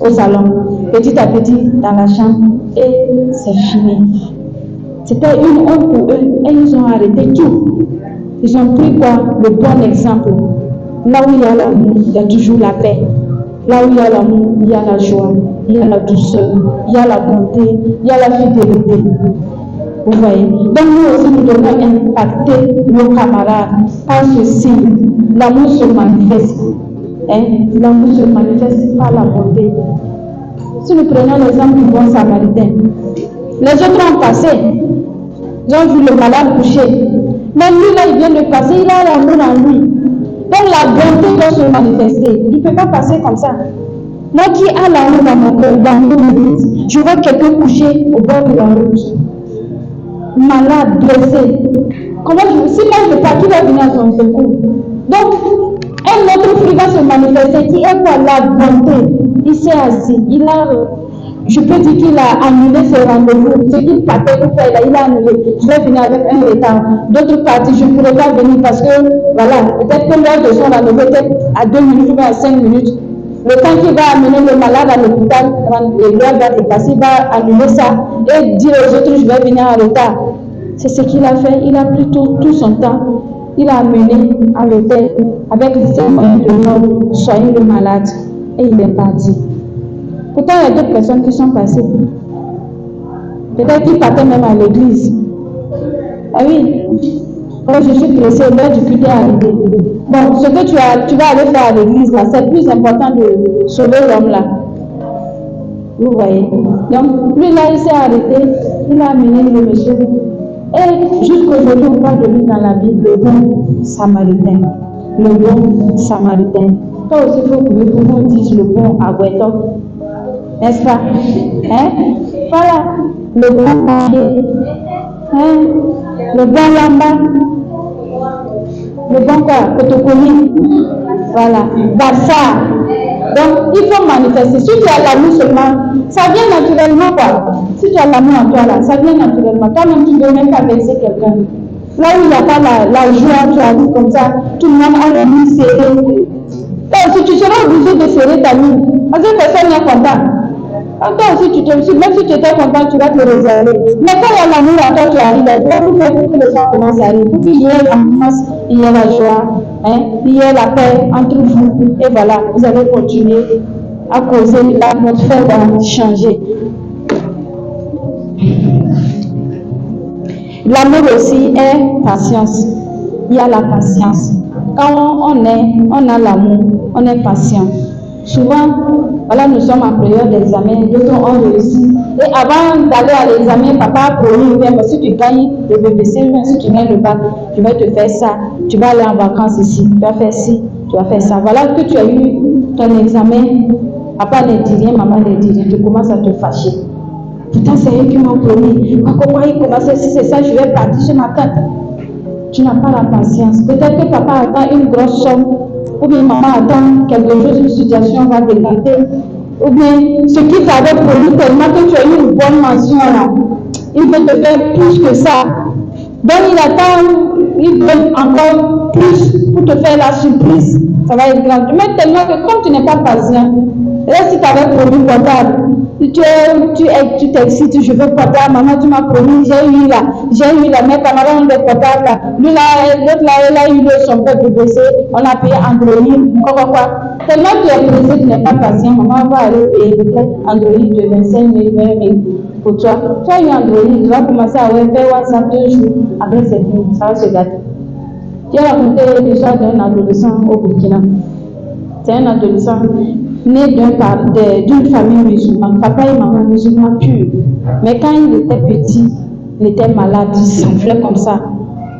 au salon, petit à petit dans la chambre, et c'est fini. C'était une honte pour eux et ils ont arrêté tout. Ils ont pris quoi? Le bon exemple. Là où il y a l'amour, il y a toujours la paix. Là où il y a l'amour, il y a la joie, il y a la douceur, il y a la bonté, il y a la fidélité. Vous voyez? Donc nous aussi, nous devons impacter nos camarades par ceci. L'amour se manifeste. Hein? L'amour se manifeste par la bonté. Si nous prenons l'exemple du bon samaritain, les autres ont passé, ils ont vu le malade couché. Mais lui, là, il vient de passer, il a l'amour en lui. Donc la bonté doit se manifester. Il ne peut pas passer comme ça. Moi qui ai l'amour dans mon cœur, dans mon église, je vois quelqu'un couché au bord de la route. Malade, blessé. Comment si moi je pars, qui va venir à son secours? Donc, un autre fruit va se manifester qui est quoi? La bonté. Il s'est assis. Je peux dire qu'il a annulé ses rendez-vous. Ce qu'il partait pour faire, il a annulé. Je vais venir avec un retard. D'autres parties, je ne pourrais pas venir parce que, voilà, peut-être que l'heure de son rendez-vous était à 2 minutes ou à 5 minutes. Le temps qu'il va amener le malade à l'hôpital, l'heure va dépasser, il va annuler ça et dire aux autres, je vais venir en retard. C'est ce qu'il a fait. Il a pris tout son temps. Il a amené à l'hôtel avec ses moyens de soigner le malade et il est parti. Pourtant, il y a d'autres personnes qui sont passées. Peut-être qu'ils partaient même à l'église. Ah oui, quand je suis pressée, l'heure du culte est arrivée. Bon, ce que tu vas aller faire à l'église, là, c'est plus important de sauver l'homme là. Vous voyez. Donc, lui là, il s'est arrêté, il a amené le monsieur. Et jusqu'aujourd'hui, on parle de lui dans la Bible, le bon samaritain. Le bon samaritain. Toi aussi, il faut que vous disiez le bon agoueton. N'est-ce pas? Hein? Voilà. Le bon marié. Hein? Le bon lamba. Le bon quoi? Kotokoli. Voilà. Barça. Donc, il faut manifester. Si tu as l'amour seulement, ça vient naturellement quoi? Si tu as l'amour en toi là, ça vient naturellement. Toi-même, tu ne veux même pas vexer quelqu'un. Là où il n'y a pas la joie, tu as dit comme ça, tout le monde a le nez serré. Donc, si tu seras obligé de serrer ta main, parce que personne n'est content. Toi aussi, même si tu étais content, tu vas te réserver. Mais quand il y a l'amour en toi, tu arrives à toi, pour que les gens commencent à arriver. Pour qu'il y ait l'ambiance, il y ait la joie, hein, il y ait la paix entre vous. Et voilà, vous allez continuer à causer, l'atmosphère va changer. L'amour aussi est patience. Il y a la patience. Quand on a l'amour, on est patient. Souvent, voilà, nous sommes en période d'examen, d'autres ont réussi. Et avant d'aller à l'examen, papa a promis, mais si tu gagnes le BBC, si tu gagnes le bac, tu vas te faire ça, tu vas aller en vacances ici, tu vas faire ci, tu vas faire ça. Voilà que tu as eu ton examen Papa ne dit rien, maman ne dit rien, tu commences à te fâcher. Putain, c'est eux qui m'ont promis. Pourquoi ils commençaient, si c'est ça, je vais partir ce matin. Tu n'as pas la patience. Peut-être que papa attend une grosse somme, ou bien maman attend quelque chose, une situation va décanter, ou bien ce qui t'avait promis tellement que tu as eu une bonne mention là. Il veut te faire plus que ça. Donc il attend, il veut encore plus pour te faire la surprise. Ça va être grand. Mais tellement que comme tu n'es pas patient, là si tu avais promis portable, tu t'excites, je veux portable, maman tu m'as promis, j'ai eu là, mes camarades ont des portables là. Lui là, l'autre là, il a eu son père de baisser, on a payé Android, quoi. Tellement tu es pressé, tu n'es pas patient, maman va aller payer peut-être Android de 25 000, 20 000 pour toi. Tu as eu Android, tu vas commencer à faire WhatsApp 2 jours, après c'est fini, ça va se gâter. J'ai raconté l'histoire d'un adolescent au Burkina. C'est un adolescent né d'une famille musulmane, papa et maman musulmans purs. Mais quand il était petit, il était malade, il s'enflait comme ça.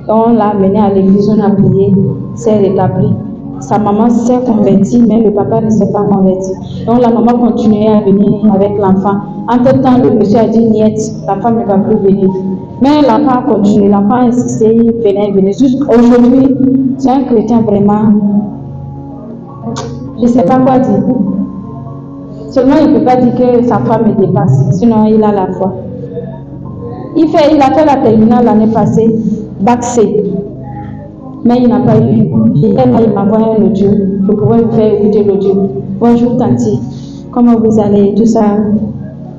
On l'a amené à l'église, on a prié, s'est rétabli. Sa maman s'est convertie, mais le papa ne s'est pas converti. Donc la maman continuait à venir avec l'enfant. Entre-temps, le monsieur a dit niet, la femme ne va plus venir. Mais l'enfant a continué, l'enfant a insisté, il venait. Jusqu'aujourd'hui, c'est un chrétien vraiment. Je ne sais pas quoi dire. Seulement, il ne peut pas dire que sa femme est dépassée, sinon il a la foi. Il a fait la terminale l'année passée, bac C. Mais il n'a pas eu. Et là, il m'a envoyé un audio. Je pourrais vous faire écouter l'audio. Bonjour Tanti, comment vous allez? Tout ça.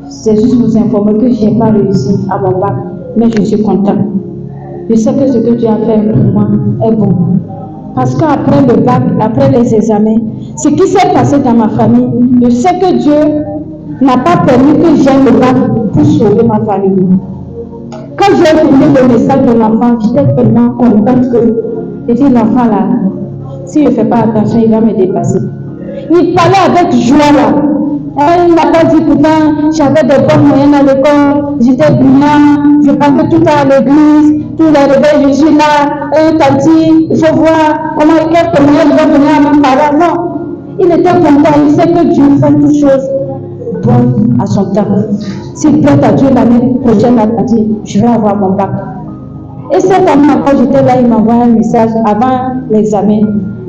C'est juste vous informer que je n'ai pas réussi à mon bac, mais je suis content. Je sais que ce que Dieu a fait pour moi est bon. Parce qu'après le bac, après les examens, ce qui s'est passé dans ma famille, je sais que Dieu n'a pas permis que j'aie le bac pour sauver ma famille. Quand j'ai écouté le message de l'enfant, j'étais tellement contente que j'ai dit l'enfant là, si je ne fais pas attention, il va me dépasser. Il parlait avec joie là. Il n'a pas dit pourtant, j'avais des bonnes moyennes à l'école, j'étais brillant, je partais tout le temps à l'église, tous les réveils, je suis là, Tati, il faut voir comment quelques moyens vont donner à mes parents. Non, il était content, il sait que Dieu fait toutes choses bonnes à son temps. S'il plaît à Dieu l'année prochaine, il a dit, je vais avoir mon bac. Et cette année encore, j'étais là, il m'a envoyé un message avant l'examen.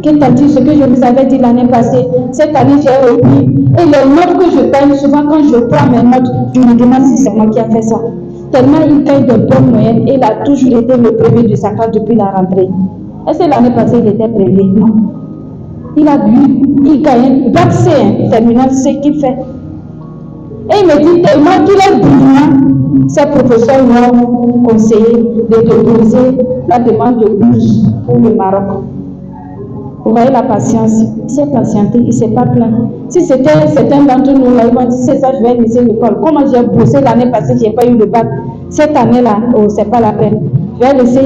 Qu'il t'a dit ce que je vous avais dit l'année passée. Cette année, j'ai repris. Et les notes que je paye, souvent quand je prends mes notes, je me demande si c'est moi qui ai fait ça. Tellement il paye de bonnes moyennes et il a toujours été le premier de sa classe depuis la rentrée. Est-ce que l'année passée, il était premier? Non. Il a bu, il gagne. Bac C, terminal C qu'il fait. Et il me dit tellement qu'il est brillant, ses professeurs m'ont conseillé de déposer la demande de bourse pour le Maroc. Vous voyez la patience, il s'est patienté, il ne s'est pas plaint. Si c'était certains d'entre nous, là, ils vont dire c'est ça, je vais laisser l'école. Comment j'ai bossé l'année passée, je n'ai pas eu le bac. Cette année-là, oh, c'est pas la peine. Je vais laisser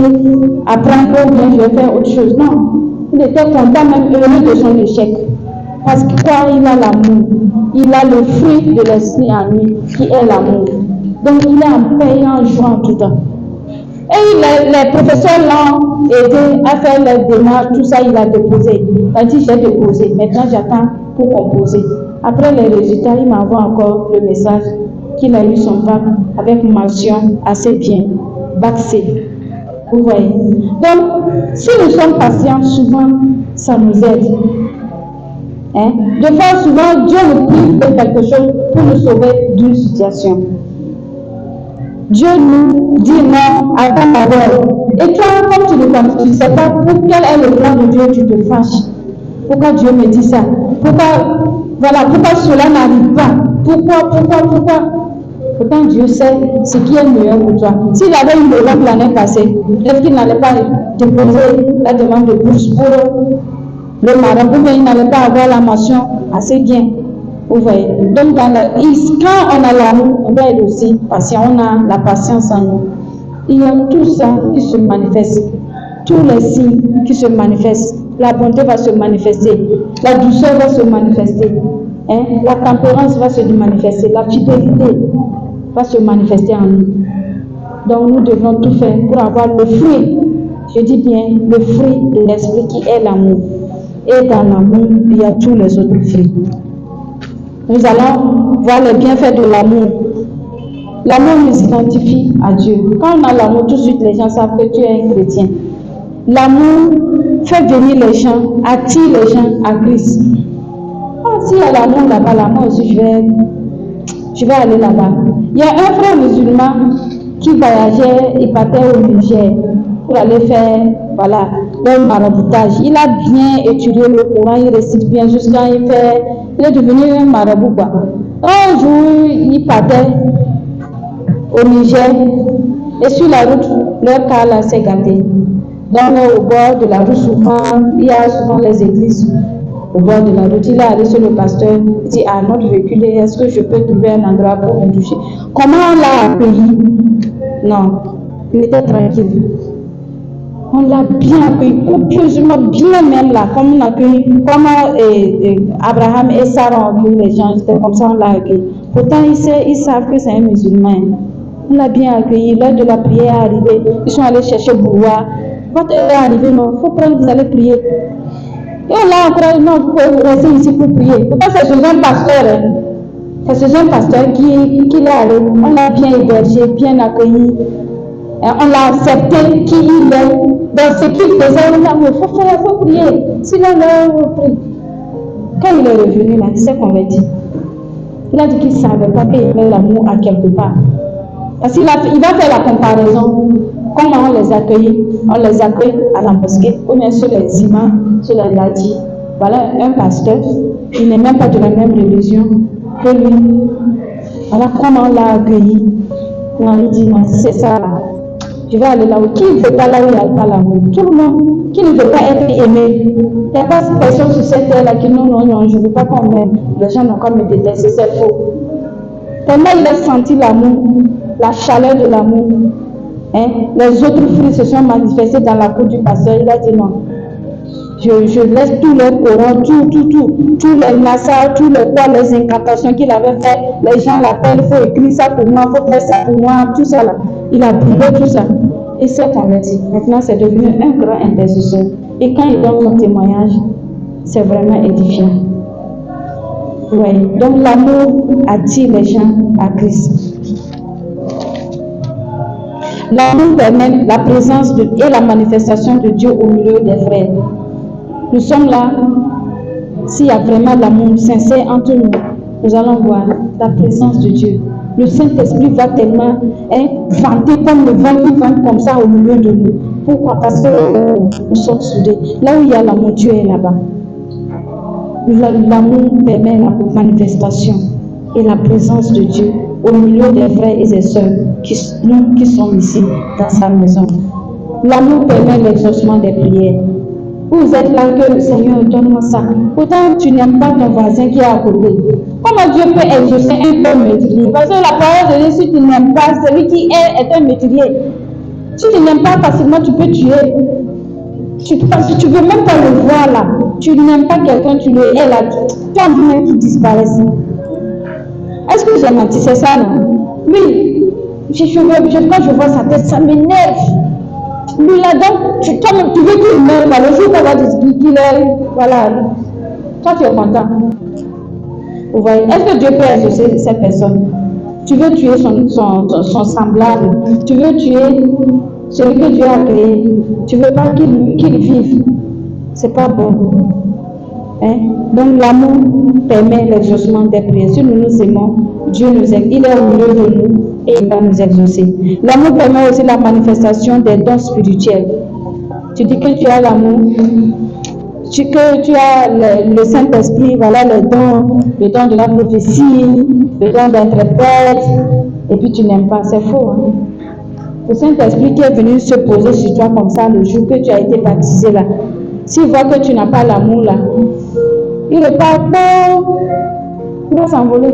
apprendre ou bien je vais faire autre chose. Non, il était content même heureux de son échec. Parce que quoi, il a l'amour. Il a le fruit de l'esprit en lui, qui est l'amour. Donc il est en paix et en joie en tout temps. Et les professeurs l'ont aidé à faire les démarches, tout ça, il a déposé. Il a dit, j'ai déposé. Maintenant, j'attends pour composer. Après les résultats, il m'envoie encore le message qu'il a eu son bac avec une mention assez bien. Bac C. Vous voyez. Donc, si nous sommes patients, souvent, ça nous aide. Hein? De fois, souvent, Dieu nous prive de quelque chose pour nous sauver d'une situation. Dieu nous dit non à ta parole. Et toi, comme tu ne sais pas pour quel est le plan de Dieu, tu te fâches. Pourquoi Dieu me dit ça? Pourquoi cela n'arrive pas? Pourquoi? Pourtant Dieu sait ce qui est meilleur pour toi. S'il avait eu le bac l'année passée, est-ce qu'il n'allait pas déposer la demande de bourse pour le Maroc, ou bien il n'allait pas avoir la mention assez bien? Vous voyez. Donc, quand on a l'amour, on doit être aussi patient. On a la patience en nous. Il y a tout ça qui se manifeste. Tous les signes qui se manifestent. La bonté va se manifester. La douceur va se manifester. Hein? La tempérance va se manifester. La fidélité va se manifester en nous. Donc, nous devons tout faire pour avoir le fruit. Je dis bien le fruit de l'esprit qui est l'amour. Et dans l'amour, il y a tous les autres fruits. nous allons voir les bienfaits de l'amour. L'amour nous identifie à Dieu. Quand on a l'amour, tout de suite les gens savent que tu es un chrétien. L'amour fait venir les gens, attire les gens à Christ. Ah, s'il y a l'amour là-bas, moi aussi je vais aller là-bas. Il y a un frère musulman qui voyageait, il partait au Niger pour aller faire, voilà, le maraboutage. Il a bien étudié le Coran, il récite bien jusqu'à il est devenu un marabout. Un jour, il partait au Niger et sur la route, leur car là s'est gâté. Donc au bord de la route, souvent, il y a souvent les églises au bord de la route. Il est allé sur le pasteur, il dit, ah, notre véhicule, est-ce que je peux trouver un endroit pour me doucher? Comment on l'a accueilli? Non, il était tranquille. On l'a bien accueilli, copieusement, bien même là, comme on accueille, comme Abraham et Sarah ont accueilli les gens, c'était comme ça on l'a accueilli. Pourtant, ils savent que c'est un musulman. On l'a bien accueilli, l'heure de la prière est arrivée, ils sont allés chercher Boulois. Votre heure est arrivée, non, il faut prendre, vous allez prier. Et on l'a encouragé, non, vous pouvez rester ici pour prier. Pourtant, c'est ce jeune pasteur, c'est ce jeune pasteur qui est allé, on l'a bien hébergé, bien accueilli. On l'a accepté qui il est. Dans ce qu'il faisait, on a dit, il faut prier. Sinon, on prie. Quand il est revenu là, il s'est converti. Il a dit qu'il ne savait pas qu'il y avait l'amour à quelque part. Parce qu'il va faire la comparaison. Comment on les accueille? On les accueille à la mosquée, ou bien sur les imams, sur les ladis. Voilà un pasteur, il n'est même pas de la même religion que lui. Voilà comment on l'a accueilli. On lui dit, non, c'est ça. Je vais aller là où qui ne veut pas là où il n'y a pas l'amour. Tout le monde qui ne veut pas être aimé. Il n'y a pas de personne sur cette terre-là qui non, je ne veux pas qu'on m'aime. Les gens n'ont qu'à me détester, c'est faux. Tellement il a senti l'amour, la chaleur de l'amour. Hein? Les autres fruits se sont manifestés dans la cour du pasteur. Il a dit non. Je laisse tout le Coran, tous les massacres, tous les incantations qu'il avait fait. Les gens l'appellent, il faut écrire ça pour moi, il faut faire ça pour moi, tout ça là. Il a brûlé tout ça. Et s'est converti. Maintenant, c'est devenu un grand intercesseur. Et quand il donne son témoignage, c'est vraiment édifiant. Oui. Donc l'amour attire les gens à Christ. L'amour permet la présence et la manifestation de Dieu au milieu des frères. Nous sommes là, s'il y a vraiment l'amour sincère entre nous, nous allons voir la présence de Dieu. Le Saint-Esprit va tellement vanter comme le vent qui vente comme ça au milieu de nous. Pourquoi? Parce que nous sommes soudés. Là où il y a l'amour, Dieu est là-bas. L'amour permet la manifestation et la présence de Dieu au milieu des frères et des sœurs qui sont ici dans sa maison. L'amour permet l'exaucement des prières. Vous êtes là que le Seigneur donne-moi ça. Pourtant, tu n'aimes pas ton voisin qui est à côté. Comment Dieu peut exaucer un bon métier? Parce que la parole de Dieu, si tu n'aimes pas, celui qui est un métier. Si tu n'aimes pas facilement, tu peux tuer. Parce que tu ne veux même pas le voir là. Tu n'aimes pas quelqu'un, tu le hais là. Tu as envie même qu'il disparaisse. Est-ce que j'ai menti? C'est ça, non? Oui. Quand je vois sa tête, ça m'énerve. Lui là-dedans, tu veux qu'il meure. Le jour qu'on va dire qu'il est. Voilà. Toi, tu es content. Vous voyez? Est-ce que Dieu peut exaucer cette personne? Tu veux tuer son semblable. Tu veux tuer celui que Dieu a créé. Tu ne veux pas qu'il vive. C'est pas bon. Hein? Donc l'amour permet l'exaucement des prières. Si nous nous aimons, Dieu nous aime. Il est au milieu de nous et il va nous exaucer. L'amour permet aussi la manifestation des dons spirituels. Tu dis que tu as l'amour, que tu as le Saint-Esprit, voilà le don de la prophétie, le don d'interprète, et puis tu n'aimes pas, c'est faux. Hein? Le Saint-Esprit qui est venu se poser sur toi comme ça le jour que tu as été baptisé là, s'il voit que tu n'as pas l'amour là, il repart, il va s'envoler.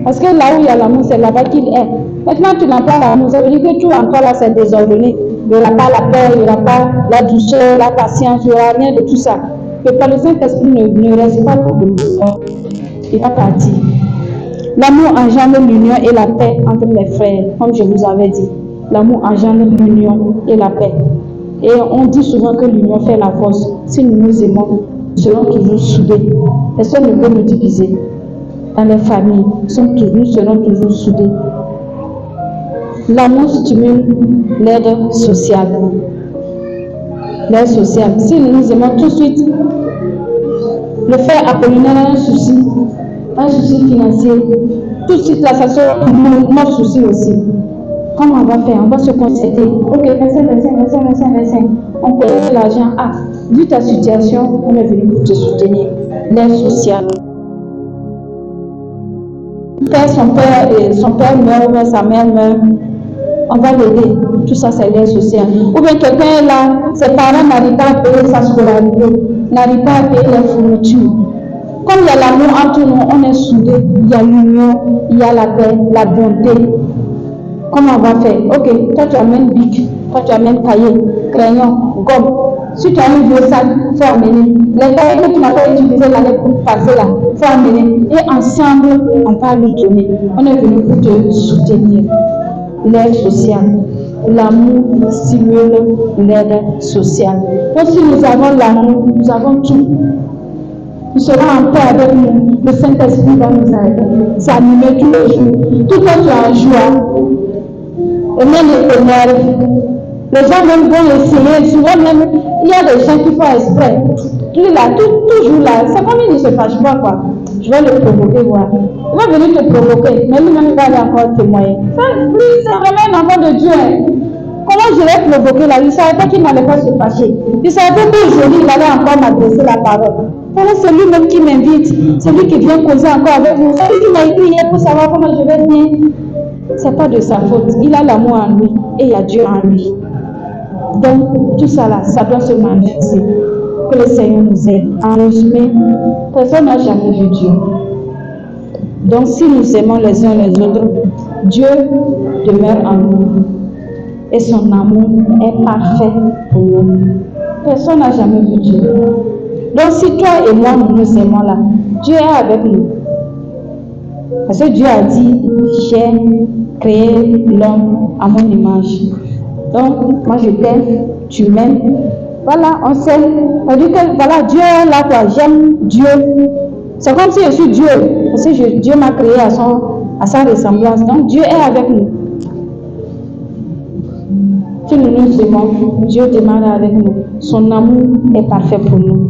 Parce que là où il y a l'amour, c'est là-bas qu'il est. Maintenant, tu n'as pas l'amour, ça veut dire que tout encore là, c'est désordonné. Il n'y aura pas la paix, il n'y aura pas la douceur, la patience, il n'y aura rien de tout ça. Que par le Saint-Esprit ne reste pas pour nous. Il va partir. L'amour engendre l'union et la paix entre les frères, comme je vous avais dit. L'amour engendre l'union et la paix. Et on dit souvent que l'union fait la force. Si nous nous aimons, nous serons toujours soudés. Personne ne peut nous diviser. dans les familles, nous serons toujours soudés. L'amour stimule l'aide sociale. L'aide sociale. Si nous nous aimons tout de suite, le frère Apollinaire a un souci financier, tout de suite là, ça sera notre souci aussi. Comment on va faire? On va se concerter. Ok, 25. On connaît l'argent. Ah, vu ta situation, on est venu pour te soutenir. L'aide sociale. Son père meurt, sa mère meurt. On va l'aider. Tout ça, c'est l'aide sociale. Ou bien quelqu'un est là, ses parents n'arrivent pas à payer sa scolarité, n'arrivent pas à payer les fournitures. Comme il y a l'amour entre nous, on est soudés, il y a l'union, il y a la paix, la bonté. Comment on va faire? Ok, toi tu amènes bic, toi tu amènes cahier, crayon, gomme. Si tu as un vieux sac, il faut amener. Les cahiers que tu n'as pas utilisés l'année passée là, il faut amener. Et ensemble, on va lui donner. On est venu pour te soutenir. L'aide sociale. L'amour stimule l'aide sociale. Donc si nous avons l'amour, nous avons tout. Nous serons en paix avec nous. Le Saint-Esprit va nous aider. S'animer tous les jours. Tout quand tu es en joie. Et même les ténèbres. Les gens même vont essayer. Souvent même, il y a des gens qui font exprès. Toujours là. C'est comme il ne se fâche pas quoi. Je vais le provoquer, voir. Il va venir te provoquer. Mais lui-même va aller encore témoigner. Lui, c'est vraiment un enfant de Dieu. Comment je l'ai provoqué là? Il ne savait pas qu'il n'allait pas se fâcher. Il ne savait pas qu'aujourd'hui, il allait encore m'adresser la parole. Voilà, c'est lui-même qui m'invite. C'est lui qui vient causer encore avec vous. C'est lui qui m'a écrit hier pour savoir comment je vais bien. Ce n'est pas de sa faute. Il a l'amour en lui et il y a Dieu en lui. Donc, tout ça là, ça doit se manifester. Que le Seigneur nous aide. En résumé, personne n'a jamais vu Dieu. Donc, si nous aimons les uns les autres, Dieu demeure en nous. Et son amour est parfait pour nous. Personne n'a jamais vu Dieu. Donc si toi et moi nous nous aimons là, Dieu est avec nous. Parce que Dieu a dit, j'ai créé l'homme à mon image. Donc moi je t'aime, tu m'aimes. Voilà, on s'aime. On dit que voilà, Dieu est là quoi, j'aime Dieu. C'est comme si je suis Dieu. Parce que Dieu m'a créé à sa ressemblance. Donc Dieu est avec nous. Si nous nous aimons, Dieu démarre avec nous. Son amour est parfait pour nous.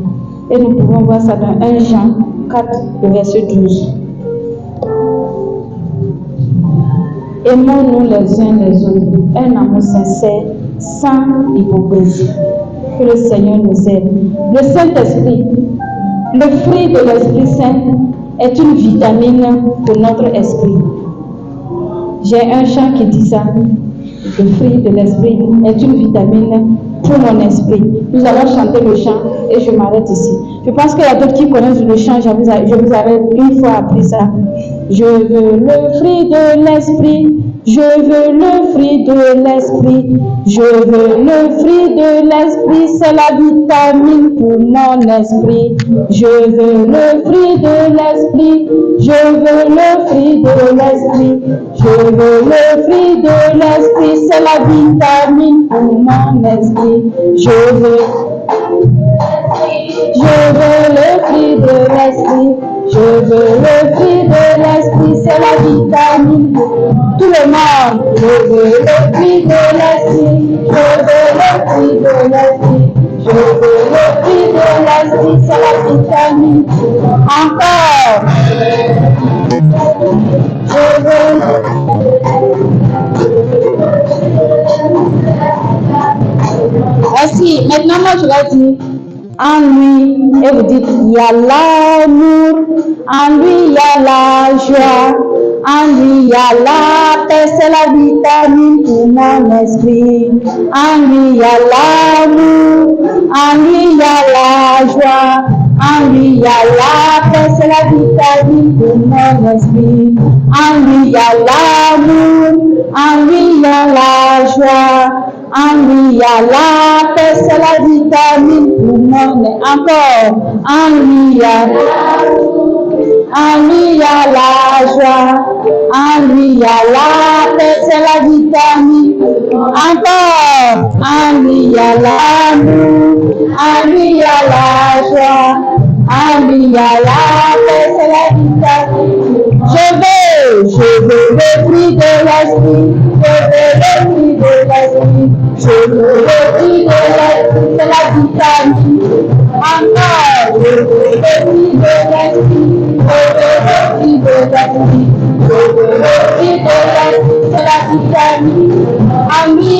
Et nous pouvons voir ça dans 1 Jean 4, verset 12. Aimons-nous les uns les autres. Un amour sincère, sans hypocrisie. Que le Seigneur nous aide. Le Saint-Esprit, le fruit de l'Esprit Saint, est une vitamine pour notre esprit. J'ai un chant qui dit ça. Le fruit de l'esprit est une vitamine pour mon esprit. Nous allons chanter le chant et je m'arrête ici. Je pense qu'il y a d'autres qui connaissent le chant. Je vous avais une fois appris ça. Je veux le fruit de l'esprit. Je veux le fruit de l'esprit. Je veux le fruit de l'esprit. C'est la vitamine pour mon esprit. Je veux le fruit de l'esprit. Je veux le fruit de l'esprit. Je veux le fruit de l'esprit. C'est la vitamine pour mon esprit. Je veux le fruit de l'esprit. Je veux le fruit de l'esprit, c'est la vitamine pour tout le monde. Je veux le fruit de l'esprit. Je veux le fruit de l'esprit. Je veux le fruit de l'esprit, c'est la vitamine. Encore. Je veux. Merci. Maintenant, moi, je vais dire. En lui, et vous dites, il y a l'amour, en lui, il y a la joie, en lui, il y a la paix, c'est la vitamine pour mon esprit. En lui, il y a l'amour, en lui, il y a la joie, en lui, il y a la paix, c'est la vitamine pour mon esprit. En lui, il y a l'amour, en lui, il y a la joie. En lui, il y a la paix, c'est la vitamine pour mon encore. En lui, il y a la joie. En lui, il y a la paix, c'est la vitamine. Encore. En lui, il y a l'amour. En lui, il y a la joie. En lui, il y a la paix, c'est la vitamine. Je veux le fruit de l'esprit, je veux le fruit de l'esprit, je veux le fruit de l'esprit, c'est la vitamine. Encore, je veux le fruit de l'esprit, je veux le fruit de l'esprit, je veux le fruit de l'esprit, c'est la vitamine. Ami,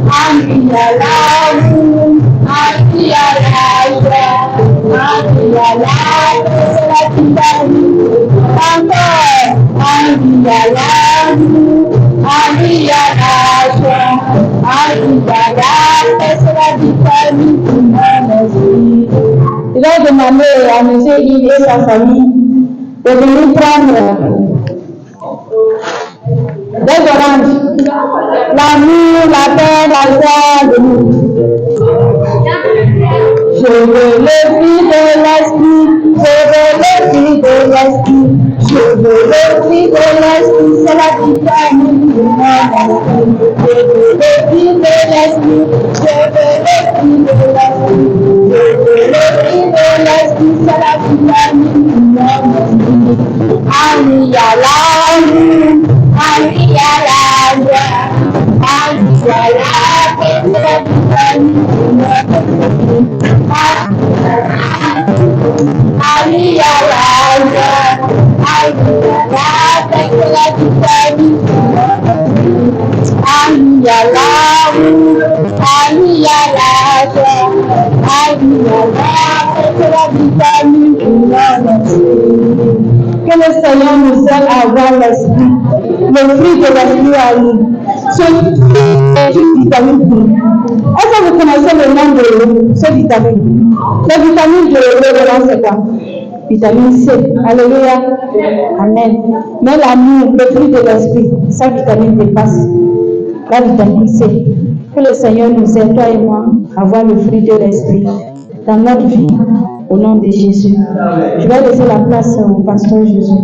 ami à l'amour, ami à la joie, ami à la paix, c'est la vitamine. Encore, ami à l'amour, ami à la joie, ami à la paix, c'est la vitamine pour mon esprit. Il a demandé à M. Yves et sa famille de venir prendre des oranges, l'amour, la paix, la joie de nous. Je veux le fruit de l'esprit, je veux le fruit de l'esprit, je veux le fruit de l'esprit, c'est la vitamine de mon esprit. Je veux le fruit de l'esprit, je veux le fruit de l'esprit, je veux le fruit de l'esprit, c'est la vitamine de mon esprit. Ami à l'amour, ami à la joie, ami à la paix, c'est la vitamine de mon esprit. Ami à la joie, ami à la paix, c'est la vitamine de mon esprit. Ami à l'amour, ami à la joie, ami à la paix, c'est la vitamine de mon esprit. Que le Seigneur nous aide à avoir l'esprit, le fruit de l'esprit à nous. Ce vitamine B. Est-ce que vous connaissez le nom de ce vitamine? La vitamine de l'eau, c'est quoi? Vitamine C. Alléluia. Amen. Mais l'amour, le fruit de l'esprit, sa vitamine dépasse la vitamine C. Que le Seigneur nous aide, toi et moi, à avoir le fruit de l'esprit dans notre vie. Au nom de Jésus. Je vais laisser la place au pasteur Jésus.